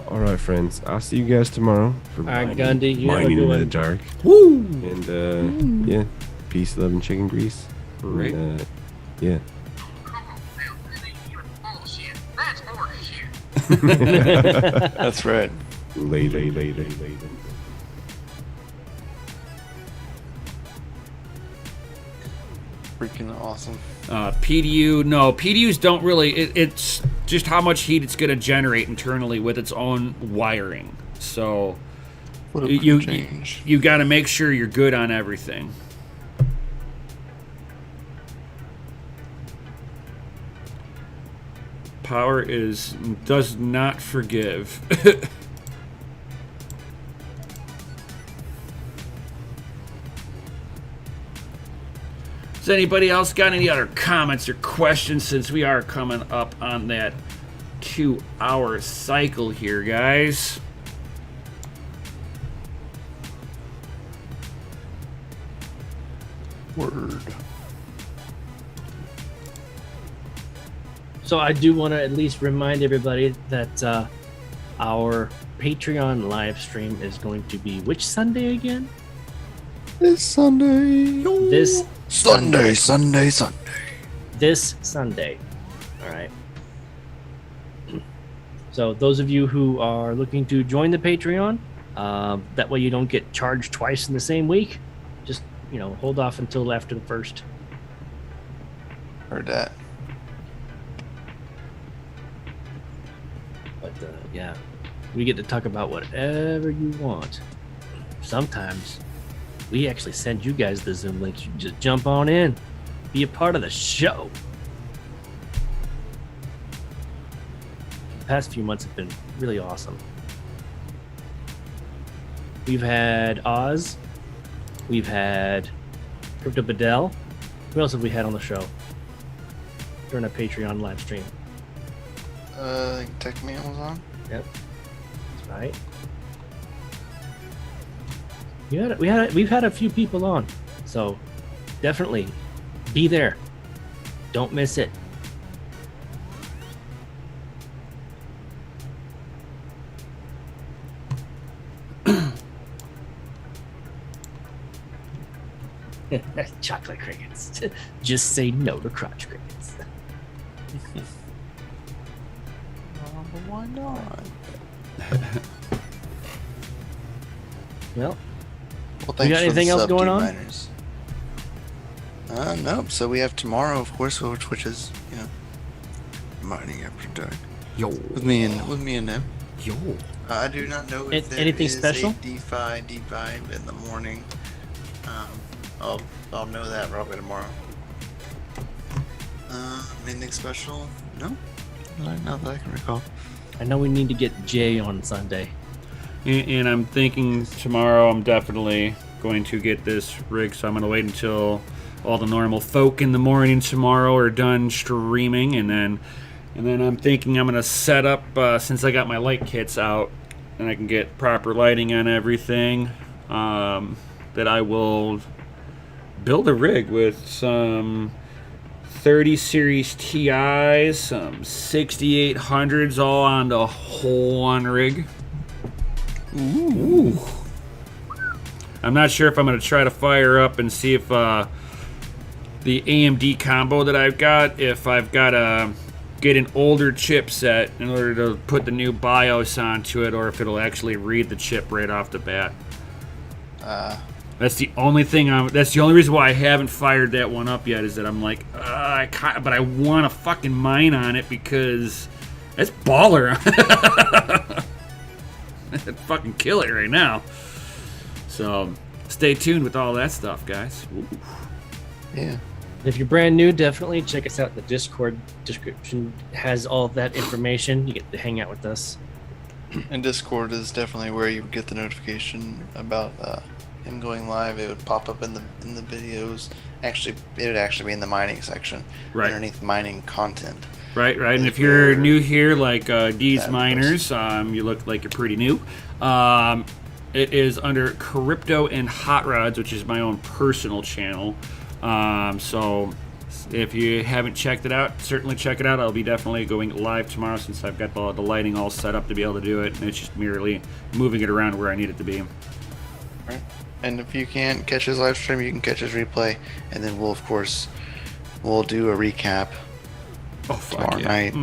All right, friends. I'll see you guys tomorrow for All right, Gundy, you have a mining good in the one. dark. Woo! And yeah, peace, love, and chicken grease. Right. And, yeah. That's right. Later. Freaking awesome. PDUs don't really. It's just how much heat it's going to generate internally with its own wiring. So What a you change. you got to make sure you're good on everything. Power does not forgive. Has anybody else got any other comments or questions, since we are coming up on that 2-hour cycle here, guys? Word. So I do want to at least remind everybody that our Patreon live stream is going to be which Sunday again? This Sunday. This Sunday. this Sunday. All right. So those of you who are looking to join the Patreon, that way you don't get charged twice in the same week. Just hold off until after the first. Heard that. But yeah, we get to talk about whatever you want. Sometimes we actually send you guys the Zoom links. You can just jump on in, be a part of the show. The past few months have been really awesome. We've had Oz. We've had Crypto Bedell. Who else have we had on the show during a Patreon live stream? Tech Man was on. Yep, that's right. We've had a few people on, so definitely be there. Don't miss it. Chocolate crickets. Just say no to crotch crickets. Why not? Well, Well, thanks got for anything the else sub, going Deep on? Miners. Nope. So we have tomorrow, of course, which is mining after dark Yo, with me and them. yo. I do not know if there Anything is special? a DeFi deep dive in the morning. I'll know that probably tomorrow. Anything special? No, not that I can recall. I know we need to get Jay on Sunday. And I'm thinking tomorrow I'm definitely going to get this rig, so I'm going to wait until all the normal folk in the morning tomorrow are done streaming, and then I'm thinking I'm going to set up, since I got my light kits out and I can get proper lighting on everything, that I will build a rig with some 30 series TIs, some 6800s, all on the whole one rig. Ooh. I'm not sure if I'm going to try to fire up and see if the AMD combo that I've got, if I've got to get an older chipset in order to put the new BIOS onto it, or if it'll actually read the chip right off the bat. That's the only thing. That's the only reason why I haven't fired that one up yet, is that I'm like, but I want to fucking mine on it because it's baller. I'd fucking kill it right now. So stay tuned with all that stuff, guys. Ooh. Yeah. If you're brand new, definitely check us out. The Discord description has all of that information. You get to hang out with us. And Discord is definitely where you would get the notification about him going live. It would pop up in the videos. Actually, it would actually be in the mining section, Right. underneath mining content. Right. And if you're new here, like D's Miners, you look like you're pretty new. It is under Crypto and Hot Rods, which is my own personal channel. So if you haven't checked it out, certainly check it out. I'll be definitely going live tomorrow since I've got the lighting all set up to be able to do it. And it's just merely moving it around where I need it to be. Right. And if you can't catch his live stream, you can catch his replay. And then we'll do a recap tomorrow night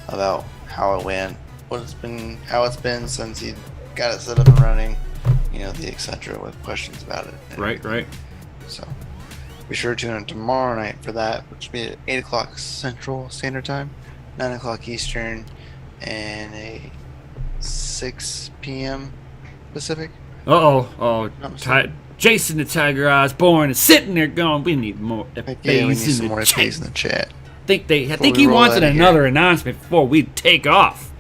about how it went, how it's been since he got it set up and running, the etc. with questions about it. Right. So be sure to tune in tomorrow night for that, which will be at 8 o'clock Central Standard Time, 9 o'clock Eastern, and a 6 p.m. Pacific. Jason the Tiger Osborne is sitting there going, we need more FAs Yeah, we need some in more the FAs chat. in the chat. I think he wanted another announcement before we take off.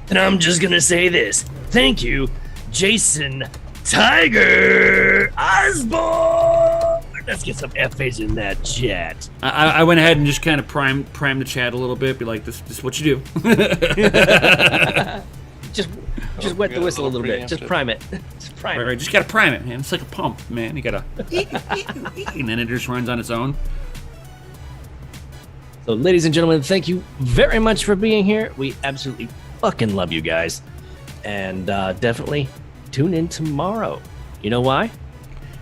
And I'm just gonna say this. Thank you, Jason Tiger Osborne. Let's get some FAs in that chat. I went ahead and just kind of prime the chat a little bit. Be like, this is what you do. Just wet the whistle a little bit. Just prime it. Just prime it. Right. Just gotta prime it, man. It's like a pump, man. You gotta, and then it just runs on its own. So, ladies and gentlemen, thank you very much for being here. We absolutely fucking love you guys. And definitely tune in tomorrow. You know why?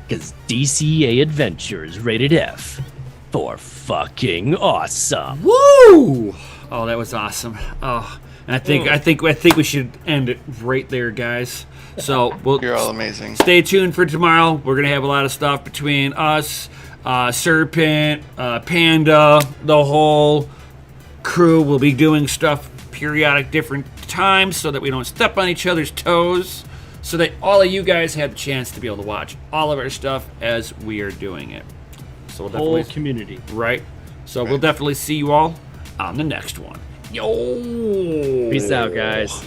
Because DCA Adventure is rated F for fucking awesome. Woo! Oh, that was awesome. Oh, and I think we should end it right there, guys. So You're all amazing. Stay tuned for tomorrow. We're gonna have a lot of stuff between us, Serpent, Panda, the whole crew. Will be doing stuff periodic different times so that we don't step on each other's toes, so that all of you guys have the chance to be able to watch all of our stuff as we are doing it. So we'll definitely, whole community. right? So we'll definitely see you all on the next one. Yo! Peace out, guys.